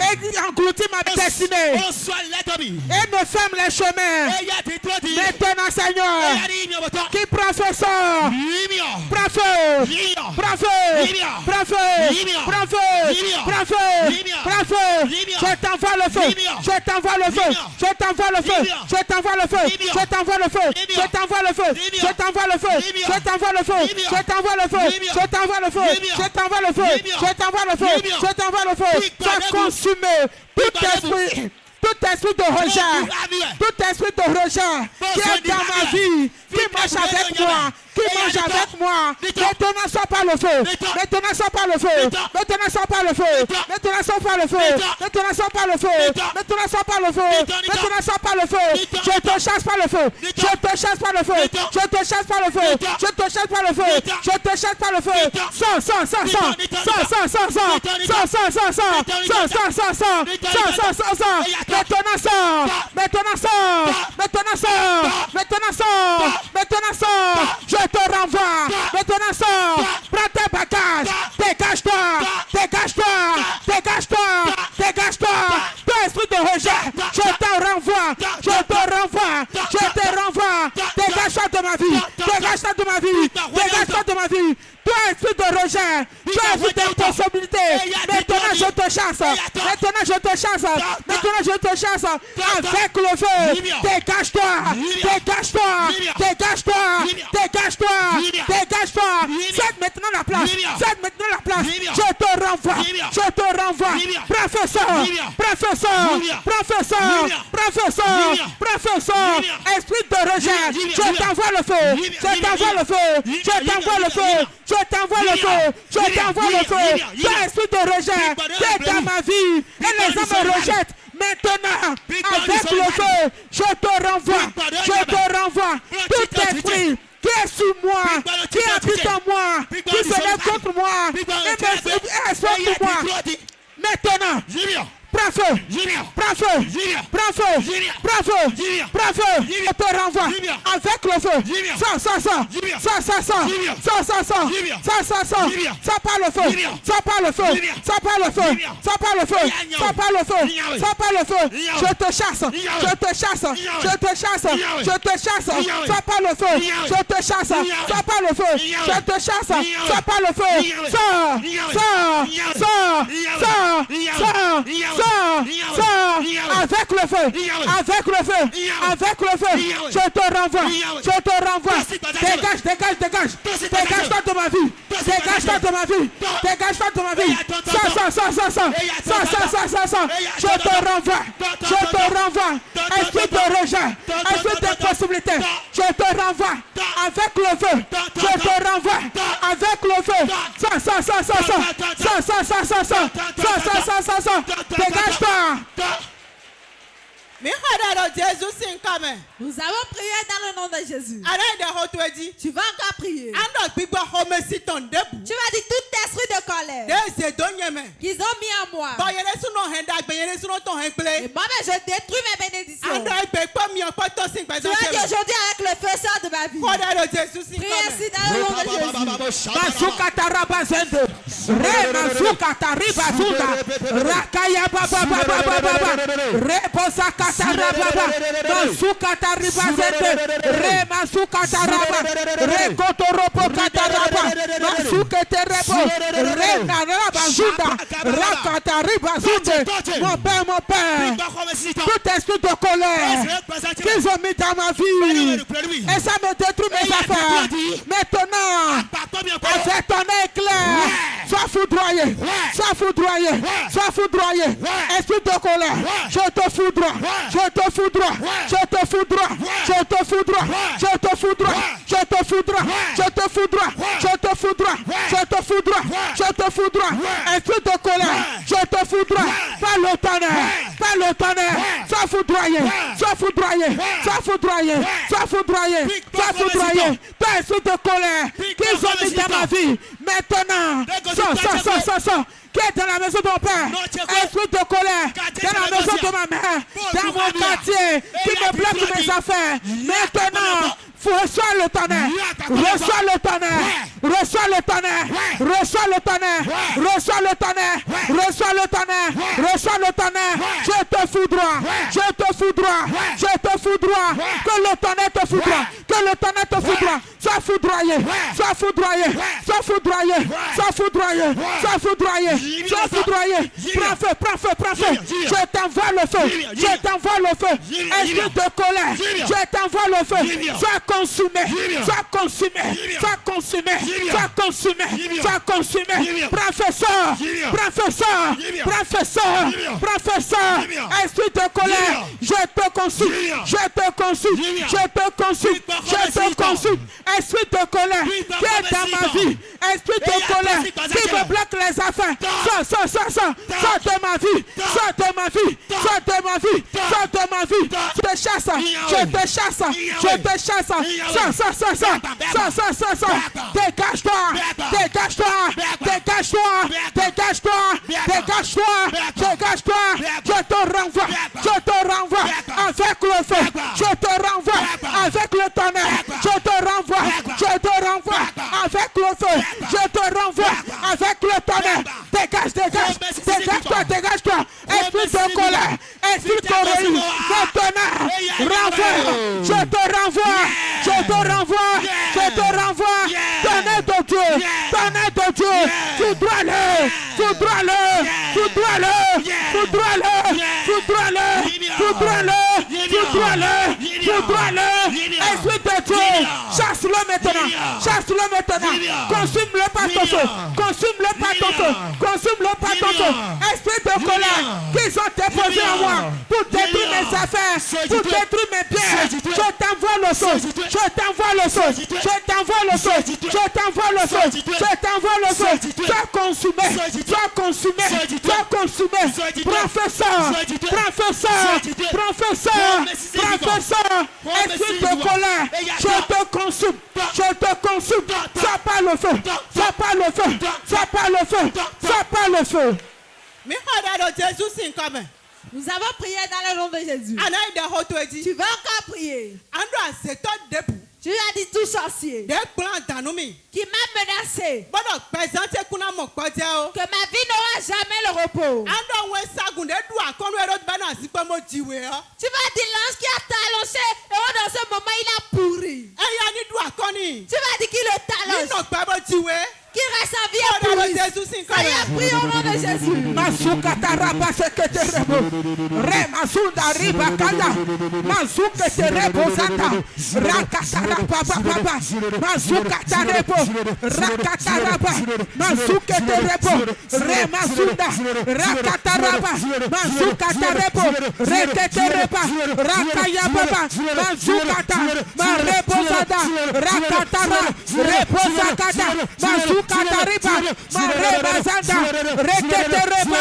et engloutit ma destinée et me ferme les chemins. Maintenant, Seigneur, qui prend ce sort, prends feu, prends feu, prends feu, prends feu, prends feu, prends feu. Je t'envoie le feu, je t'envoie le feu, je t'envoie le feu, je t'envoie le feu, je t'envoie le feu, je t'envoie le feu, je t'envoie le feu, je t'envoie le feu, je t'envoie le feu, je t'envoie le feu, je t'envoie le feu, je t'envoie le feu, je t'envoie le feu, sois consumé, tout esprit de rejet, tout esprit de rejet qui est dans ma vie, qui marche avec moi, qui mange avec moi, maintenant sors par le feu, maintenant sors par le feu, maintenant sors par le feu, maintenant sors par le feu, maintenant sors par le feu, maintenant sors par le feu, maintenant sors par le feu, je te chasse par le feu, je te chasse par le feu, je te chasse par le feu, je te chasse par le feu, je te chasse par le feu, maintenant sors, je te renvoie, maintenant sors, prends tes bagages, dégage-toi, dégage-toi, dégage-toi, dégage-toi, ton esprit de rejet, je te renvoie, je te renvoie, je te renvoie, dégage-toi de ma vie, dégage-toi de ma vie, dégage-toi de ma vie. Toi, esprit de rejet, tu as vu des possibilités. Maintenant, je te chasse. Maintenant, je te chasse. Maintenant, je te chasse avec le feu. Dégage-toi. Dégage-toi. Dégage-toi. Dégage-toi. Dégage-toi. Cède maintenant la place. Cède maintenant la place. Je te renvoie. Je te renvoie. Professeur. Professeur. Professeur. Professeur. Professeur. Esprit de rejet. Je t'envoie le feu. Je t'envoie le feu. Je t'envoie le feu. Je t'envoie le feu. Je t'envoie le feu. Toi, esprit de rejet. Tu es dans ma vie. Et les hommes me rejettent. Maintenant, avec le feu, je te renvoie. Je te renvoie. Tout esprit qui est sous moi, qui habite en moi, qui se lève contre moi, et sur moi. Maintenant, prends feu, prends feu, prends feu, prends feu, prends feu, je te renvoie avec le feu. Ça par le feu, ça par le feu, ça par le feu, ça par le feu, ça par le feu, ça par le feu. Je te chasse, je te chasse, je te chasse, je te chasse, ça par le feu, je te chasse, ça par le feu, je te chasse, ça par le feu. Avec le feu, avec le feu, avec le feu, je te renvoie, je te renvoie. Dégage, dégage, dégage, dégage-toi de ma vie, dégage-toi de ma vie, dégage-toi de ma vie. Ça, je te renvoie, je te renvoie. Esprit de rejet, esprit de possibilité, je te renvoie avec le feu, je te renvoie avec le feu. Ça, dégage-toi. Nous avons prié dans le nom de Jésus. Tu vas encore prier. Tu vas dire tout esprit de colère qu'ils ont mis en moi. Et moi, je détruis mes bénédictions. Tu vas dire aujourd'hui avec le feu sort de ma vie. Prie ainsi dans le nom de Jésus. Masuka taraba zende. Re masuka tariba zunda. Rakaya baba baba baba. Re posa kataraba baba. Masuka tariba zende. Re masuka taraba. Re kotoropo kataraba. Masuka terebo. Re naraba zunda. Rakatariba zunde. Mon père. Tout esprit de colère qu'ils ont mis dans ma vie. Et ça me détruit mes affaires. Maintenant, avec ton éclair, sois foudroyé, sois foudroyé, sois foudroyé. Esprit de colère, je te foudroie, je te foudroie, je te foudroie, je te foudroie, je te foudroie, je te foudroie, je te foudroie, je te foudroie, je te foudroie, je te foudroie. Esprit de colère, je te foudroie, pas le tonnerre, sois foudroyé, sois foudroyé, sois foudroyé, sois foudroyé, sois foudroyé. Pas esprit de colère qu'ils ont mis dans ma vie. Maintenant, ça, qui est dans la maison de mon père, esprit de colère, dans la maison de ma mère, dans mon quartier, qui me bloque mes affaires. Maintenant, reçois le tonnerre, reçois le tonnerre, reçois le tonnerre, reçois le tonnerre, reçois le tonnerre, reçois le tonnerre, reçois le tonnerre. Je te foudroie, je te foudroie, je te foudroie, que le tonnerre te foudroie, que le tonnerre te foudroie. Sois foudroyé, sois foudroyé, sois foudroyé, sois foudroyé, sois foudroyé, sois foudroyé. Prends feu, je t'envoie le feu, je t'envoie le feu. Esprit de colère, je t'envoie le feu. Sois consumé, sois consumé, sois consumé, sois consumé, sois consumé. Professeur, esprit de colère, je te consume, je te consume, je te consume, je te consume. Esprit de colère qui est dans ma vie, esprit de colère qui me bloque les affaires, sors de ma vie, sors de ma vie, sors de ma vie, sors de ma vie. Je te chasse, je te chasse, je te chasse. Dégage-toi, dégage-toi, dégage-toi, dégage-toi, dégage-toi, dégage-toi. Je te renvoie avec le feu, je te renvoie avec le tonnerre, je te renvoie avec le feu, je te renvoie avec le tonnerre. Dégage-toi, esprit de colère, esprit de colère, maintenant, renvoie, je te renvoie, tonnerre de Dieu, foudroie-le, Contrôle-le. Esprit de Dieu. Chasse-le maintenant. Chasse-le maintenant. Consume-le par ton feu. Consume-le par ton feu. Consume-le par ton feu. Esprit de colère qu'ils ont déposé en moi pour détruire mes affaires, pour détruire mes biens. Je t'envoie le feu. Je t'envoie le feu. Je t'envoie le feu. Je t'envoie le feu. Je t'envoie le feu. Sois consumé. Sois consumé. Sois consumé. Professeur. Professeur. Professeur. Professeur. Esprit de colère. Je te consume. Je te consume. Sois pas le feu. Sois pas le feu. Sois pas le feu. Sois pas le feu. Nous avons prié dans le nom de Jésus. Tu vas encore prier. Tu as dit tout sorcier qui m'a menacé que ma vie n'aura jamais le repos. Tu vas dire l'ange qui a talonché et dans ce moment il a pourri. Tu vas dire qu'il le talonche. Qui reste en vie à pourrir. Soyez pris au nom de Jésus. Masukataraba seketerebo. Remazunda ribakanda. Mazuketerebo zata. Rakataraba baba. Mazukatarebo. Rakataraba. Mazuketerebo. Remazunda. Rakataraba. Mazukatarebo. Reketereba. Rakayababa. Mazukata. Marebozada. Rakatara. Rebozakata. Katariba, Marebazanda, Reketereba,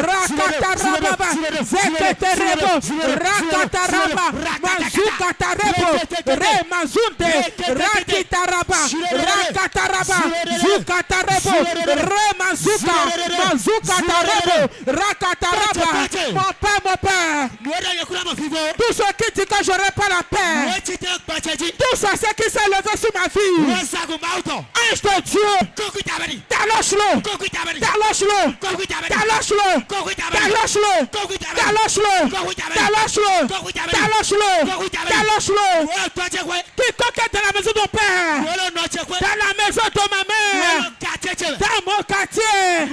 Rakataraba, Zeketerebo, Rakataraba, Mazukatarebo, Remazunde, Rakitaraba, Rakataraba, Zukatarebo, Remazuka, Mazukatarebo, Rakataraba, mon père, tout ce qui dit que j'aurai pas la paix, tout ça c'est qui s'est levé sur ma vie. Ange de Dieu, talonche-le, talonche-le, talonche-le, talonche-le, talonche-le, talonche-le, talonche-le. Quiconque est dans la maison de mon père, dans la maison de ma mère, dans mon quartier,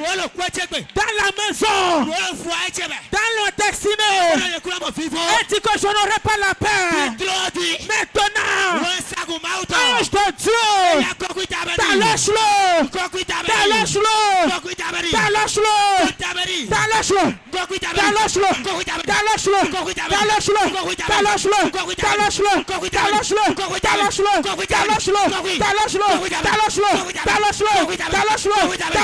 dans la maison, dans le destiné, et dit que je n'aurai pas la paix. Maintenant, ange de Dieu, talonche-le, talonche-le, talonche-le, talonche-le, talonche-le, talonche-le, talonche-le, talonche-le, talonche-le, talonche-le, talonche-le, talonche-le, talonche-le, talonche-le, talonche-le,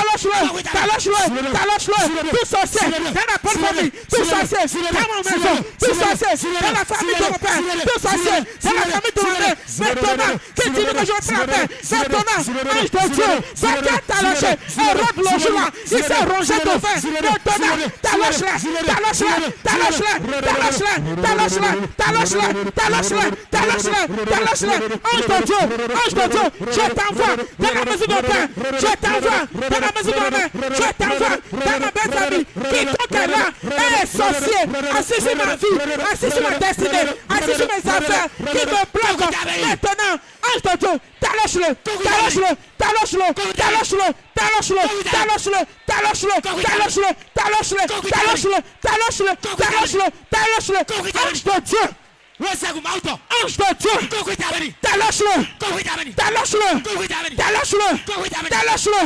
talonche-le, talonche-le, talonche-le, tout sorcier dans la bonne famille, tout sorcier dans ma maison, tout sorcier dans la famille de mon père, tout sorcier dans la famille de ma mère, maintenant, qui dit que je vais faire la paix, maintenant, ange de Dieu, va t'allonger, et rentre le jour là, il s'est rongé de faim, maintenant, talonche-le, talonche-le, talonche-le, talonche-le, talonche-le, talonche-le, talonche-le, talonche-le, talonche-le, ange de Dieu, je t'envoie dans la maison de mon père, je t'envoie dans la maison de ma mère, je t'envoie dans ma belle famille, quiconque est là, est sorcier, assis sur ma vie, assis sur ma destinée, assis sur mes affaires, qui me bloquent, maintenant, ange de Dieu, talonche-le, talonche-le, talonche-le, talonche-le, talonche-le, talonche-le, talonche-le, talonche-le, talonche-le, talonche-le, talonche-le, talonche-le, talonche-le, ange de Dieu. Ange de Dieu, talonche-le, talonche-le, talonche-le, talonche-le, talonche-le, talonche-le,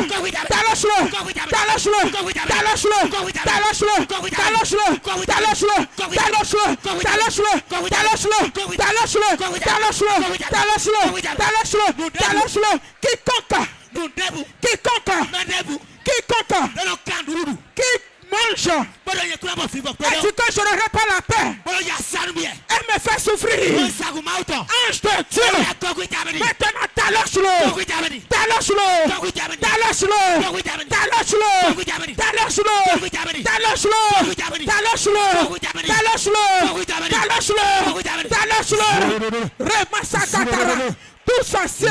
talonche-le, talonche-le, talonche-le, talonche-le, talonche-le, talonche-le, talonche-le, talonche-le, quiconque mange, et dit que je n'aurai pas la paix, elle me fait souffrir. Ange de Dieu, maintenant talonche-le, talonche-le, talonche-le, talonche-le, talonche-le, talonche-le, talonche-le, talonche-le, talonche-le, Remasakatara, tout sorcier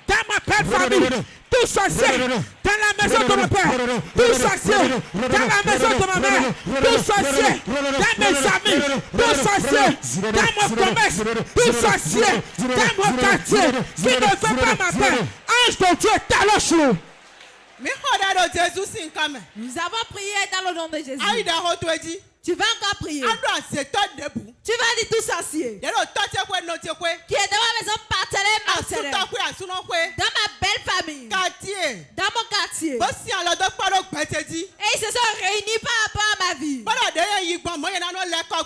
dans ma belle famille, tout sorcier dans la maison de mon père, tout sorcier dans la maison de ma mère, tout sorcier dans mes amis, tout sorcier dans mon commerce, tout sorcier dans mon quartier qui ne veut pas ma paix. Ange de Dieu, talonche-le. Nous avons prié dans le nom de Jésus. Tu vas encore prier. Tu vas dire tout sorcier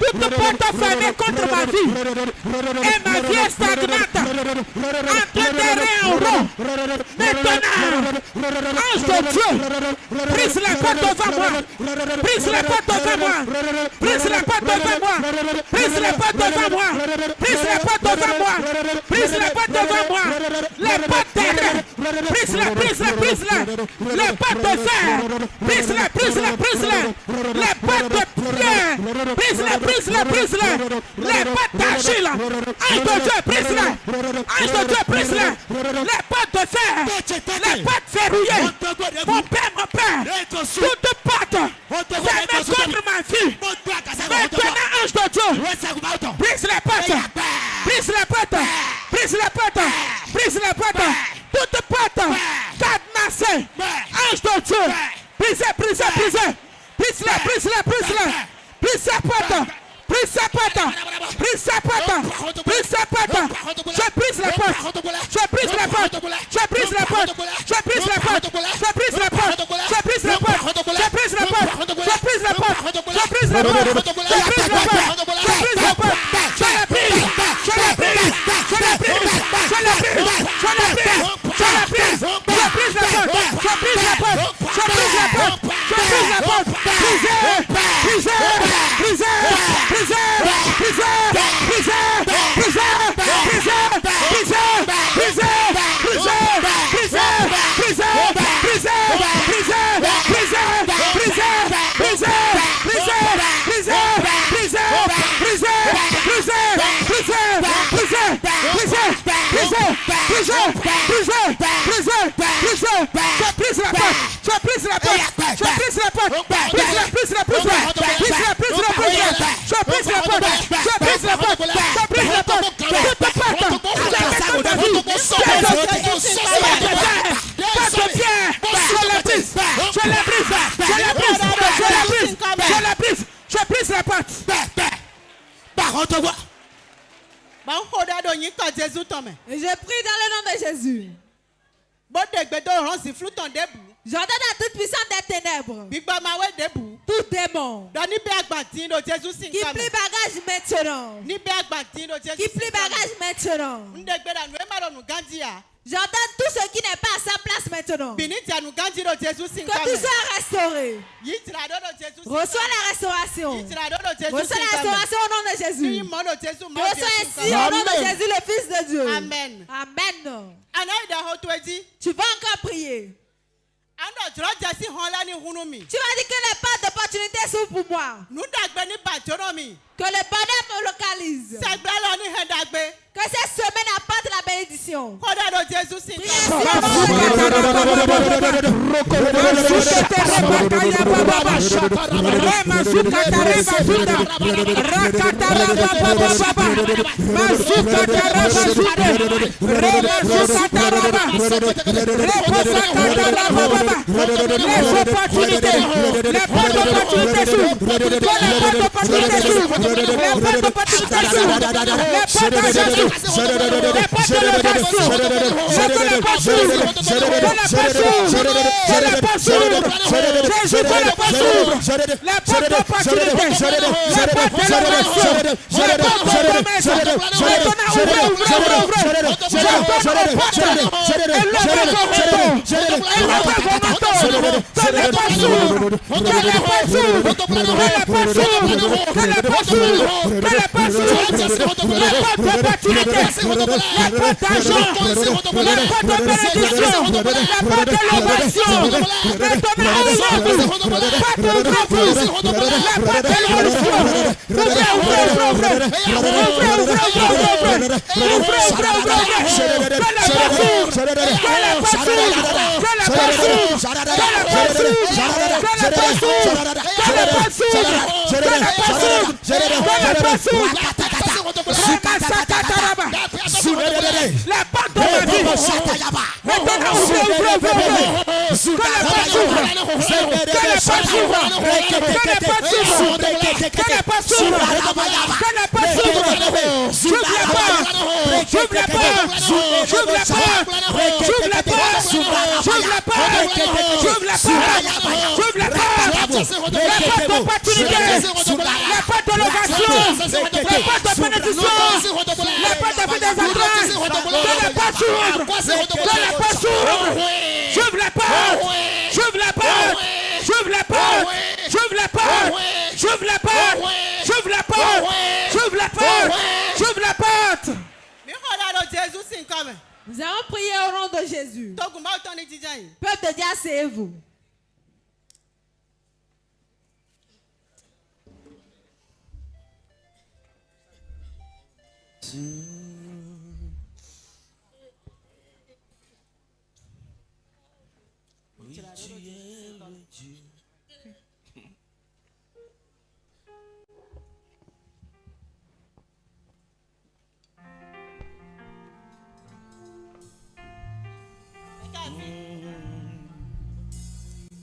Toute porte fermée contre ma vie et ma vie est stagnante, entre derrière en rond. Maintenant, ange de Dieu, brise la porte devant moi, brise la porte devant moi, brise la porte devant moi, brise la porte devant moi, brise la porte devant moi, brise la porte devant moi, les portes derrière, brise-la, brise-la, brise-la, les portes de fer, brise-la, brise-la, brise-la, les portes de pierre, brise-la, brise-la, brise-la, les portes d'argile, ange de Dieu, brise-la, ange de Dieu, brise-la, les portes de fer, les portes verrouillées, mon père, toute porte fermée contre ma vie, maintenant ange de Dieu, brise les portes, brise les portes, brise les portes, brise les portes, toute porte cadenassée, ange de Dieu, brise, brise, brise, brise-la, brise-la, brise-la, brise sa porte, brise sa porte, brise sa porte, brise sa porte, je brise la porte, je brise la porte, je brise la porte, je brise la porte, je brise la porte, je brise la porte, je brise la porte, je brise la porte, je brise la porte, je brise la porte, je brise la porte, je la brise, je la brise, je la brise, je la brise, je la brise, je la brise, je brise la porte, je brise la porte, je brise la porte, je brise la porte, brisez, brisez, brisez, brisez, brisez, brisez, brisez, brisez, brisez, brisez, brisez, brisez, brisez, brisez, Et je prie dans le nom de Jésus. J'ordonne à toute puissance des ténèbres, tout démon qui plie bagage maintenant, qui plie bagage maintenant. J'ordonne tout ce qui n'est pas à sa place maintenant, que tout soit restauré. Reçois la restauration. Reçois la restauration au nom de Jésus. Reçois ainsi au nom de Jésus, le Fils de Dieu. Amen. Amen. Tu vas encore prier. Tu vas dire que les portes d'opportunité s'ouvrent pour moi. Que le bonheur me localise. Que cette semaine apporte la bénédiction. J'ouvre l'opportunité, la porte de l'ovation, la porte de bénédiction, la porte de désastre, que la porte s'ouvre, que la porte s'ouvre. J'ouvre la porte, j'ouvre la porte, j'ouvre la porte, j'ouvre la porte, j'ouvre la porte, j'ouvre la porte, j'ouvre la porte, j'ouvre la porte. Nous allons prier au nom de Jésus. Peuple de Dieu, asseyez-vous.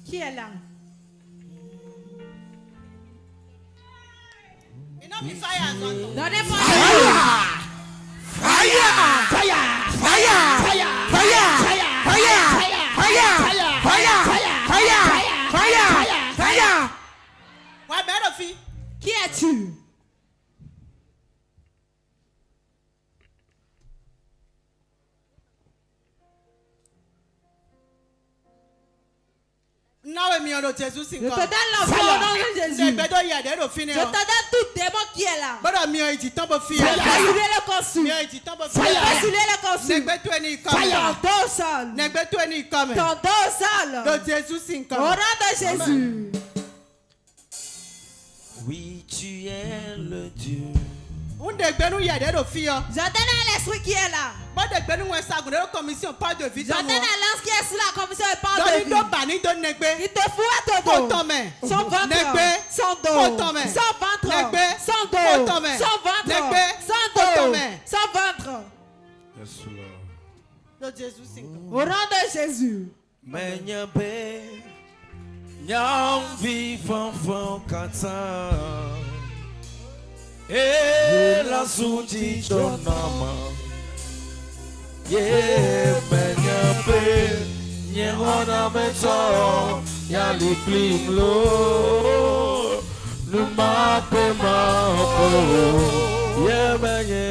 Qui est là? Donnez-moi Qui es-tu? Je te donne l'enfant au nom de Jésus. Je te donne tout démon qui est là. Je peux saluer le consul. Je peux saluer le consul. Ton dos sale. Ton dos sale. Au nom de Jésus. Oui, tu es le Dieu. J'ordonne à l'esprit qui est là. J'ordonne à l'ange qui est sous la commission de part de vie. Il te fout à ton dos. Son ventre. Son dos. Son ventre. Son dos. Son ventre. Son dos. Son ventre. Au nom de Jésus. Mais Nyam vivant kata et la souti tonama ye menyape nyerona meto ya liklim lo nu mape mapo ye menye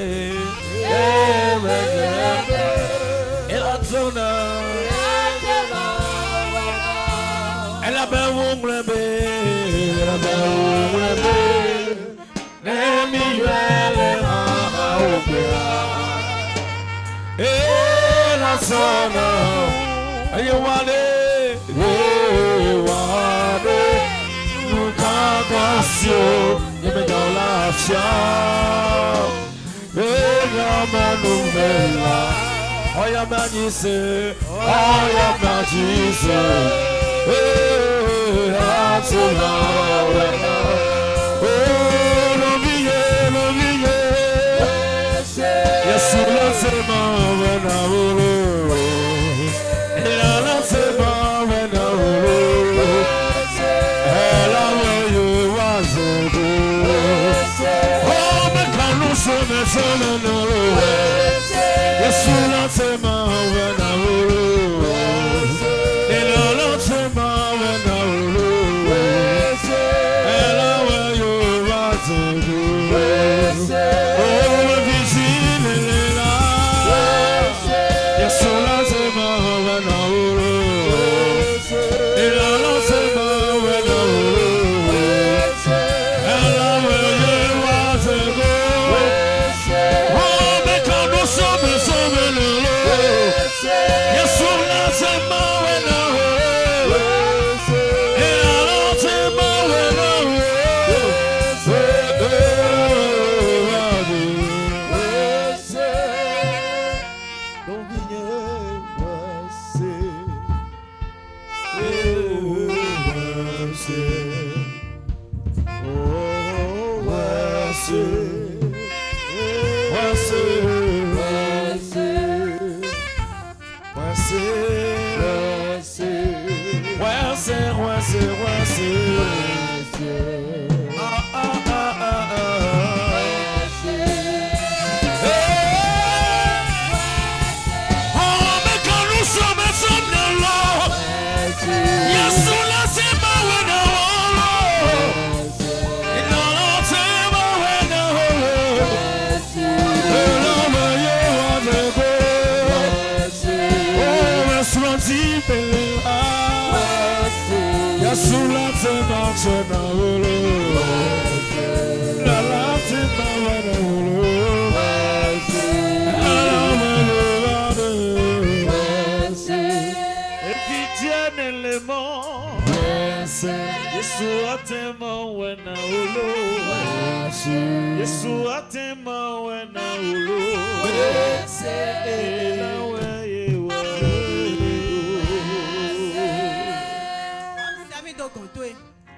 et la zona ela be umlebe nemi yele aobea ela zona ayewale nukagasio yemedola fia ela manumela oya manise oya manise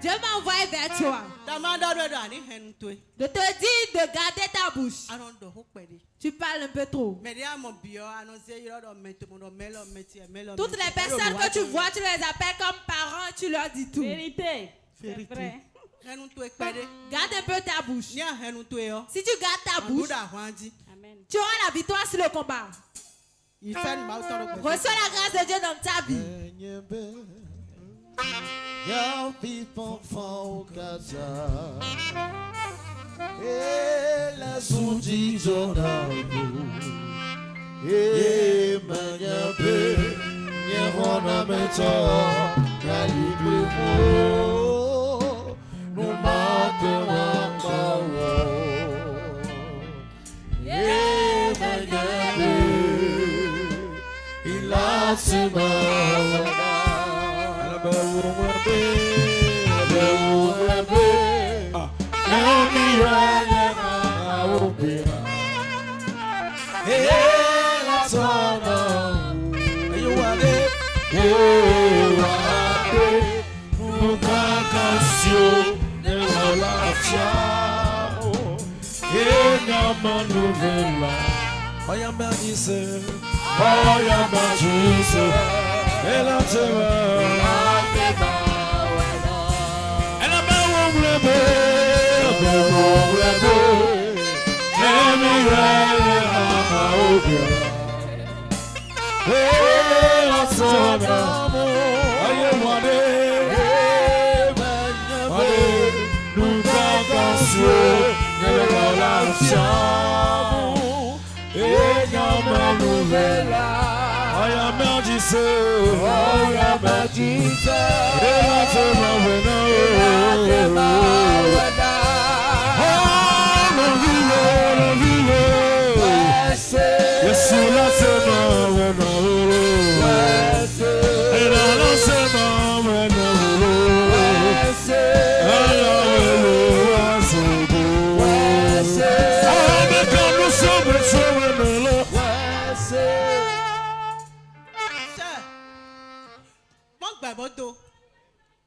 Dieu m'a envoyé vers toi. De te dire de garder ta bouche. Tu parles un peu trop. Toutes les personnes que tu vois, tu les appelles comme parents, tu leur dis tout. Vérité. C'est vrai. Garde un peu ta bouche. Si tu gardes ta bouche, Amen. tu auras la victoire sur le combat. Reçois la grâce de Dieu dans ta vie.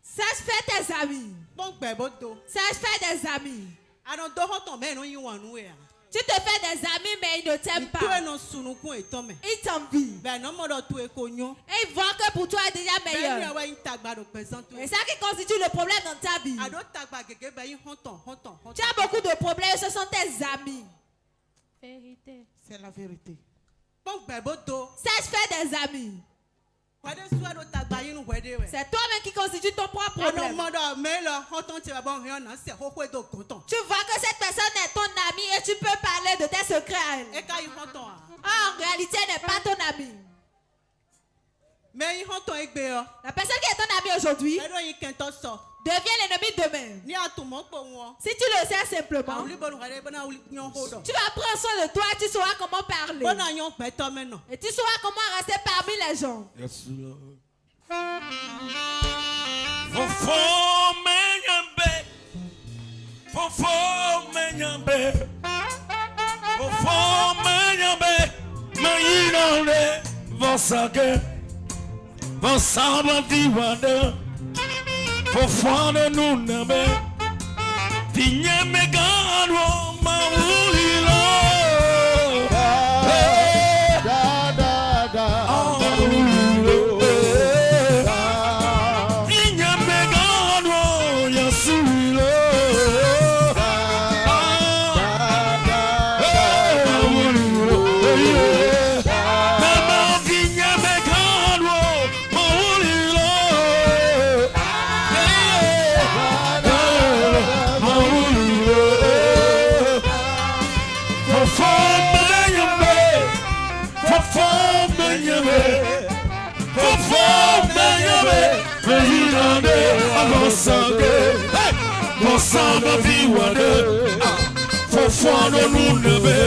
Sache faire tes amis. Sache faire des amis. Tu te fais des amis, mais ils ne t'aiment pas. Ils t'envient. Et ils voient que pour toi est déjà meilleur. Et ça qui constitue le problème dans ta vie. Tu as beaucoup de problèmes, ce sont tes amis. Vérité. C'est la vérité. Sache faire des amis. C'est toi-même qui constitue ton propre problème. Tu vois que cette personne est ton ami et tu peux parler de tes secrets à elle. En réalité, elle n'est pas ton ami. La personne qui est ton ami aujourd'hui devient l'ennemi demain. Si tu le sais simplement, tu vas prendre soin de toi et tu sauras comment parler. Et tu sauras comment rester parmi les gens. Yes, Lord. Fofana nunabe Tinyame gano maulilo Tinyame gano yasuilo Mama tinyame gano maulilo Sangue ensemble vivre fofano nunebe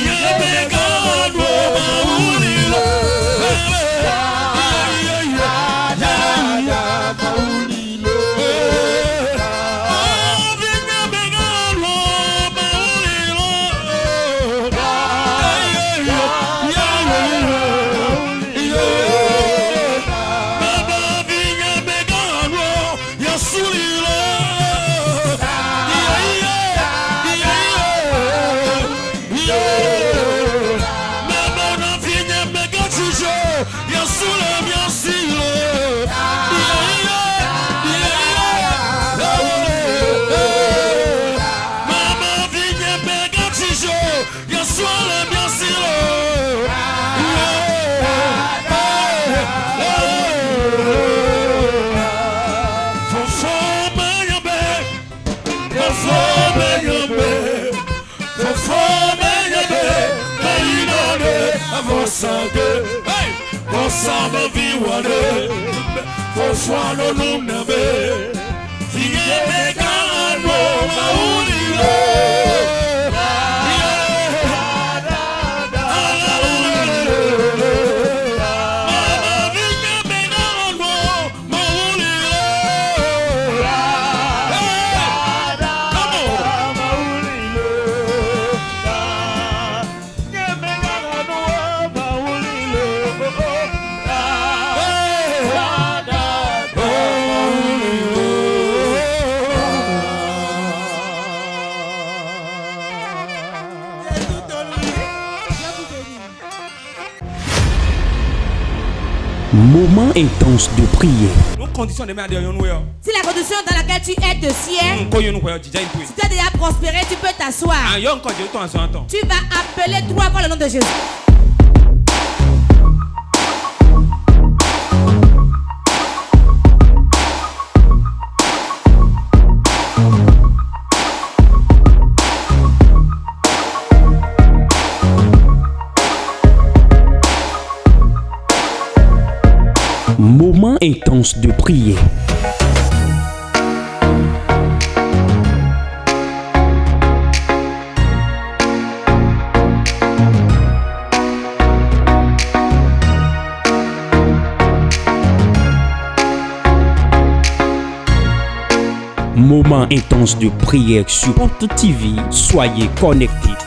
yebe gano maulilo ensemble vivre fofano nunebe yebe gano maulilo Moment intense de prière. Si la condition dans laquelle tu es te sied, si tu as déjà prospéré, tu peux t'asseoir. Tu vas appeler 3 fois le nom de Jésus. Moment intense de prière. Moment intense de prière sur Ponto TV. Soyez connectés.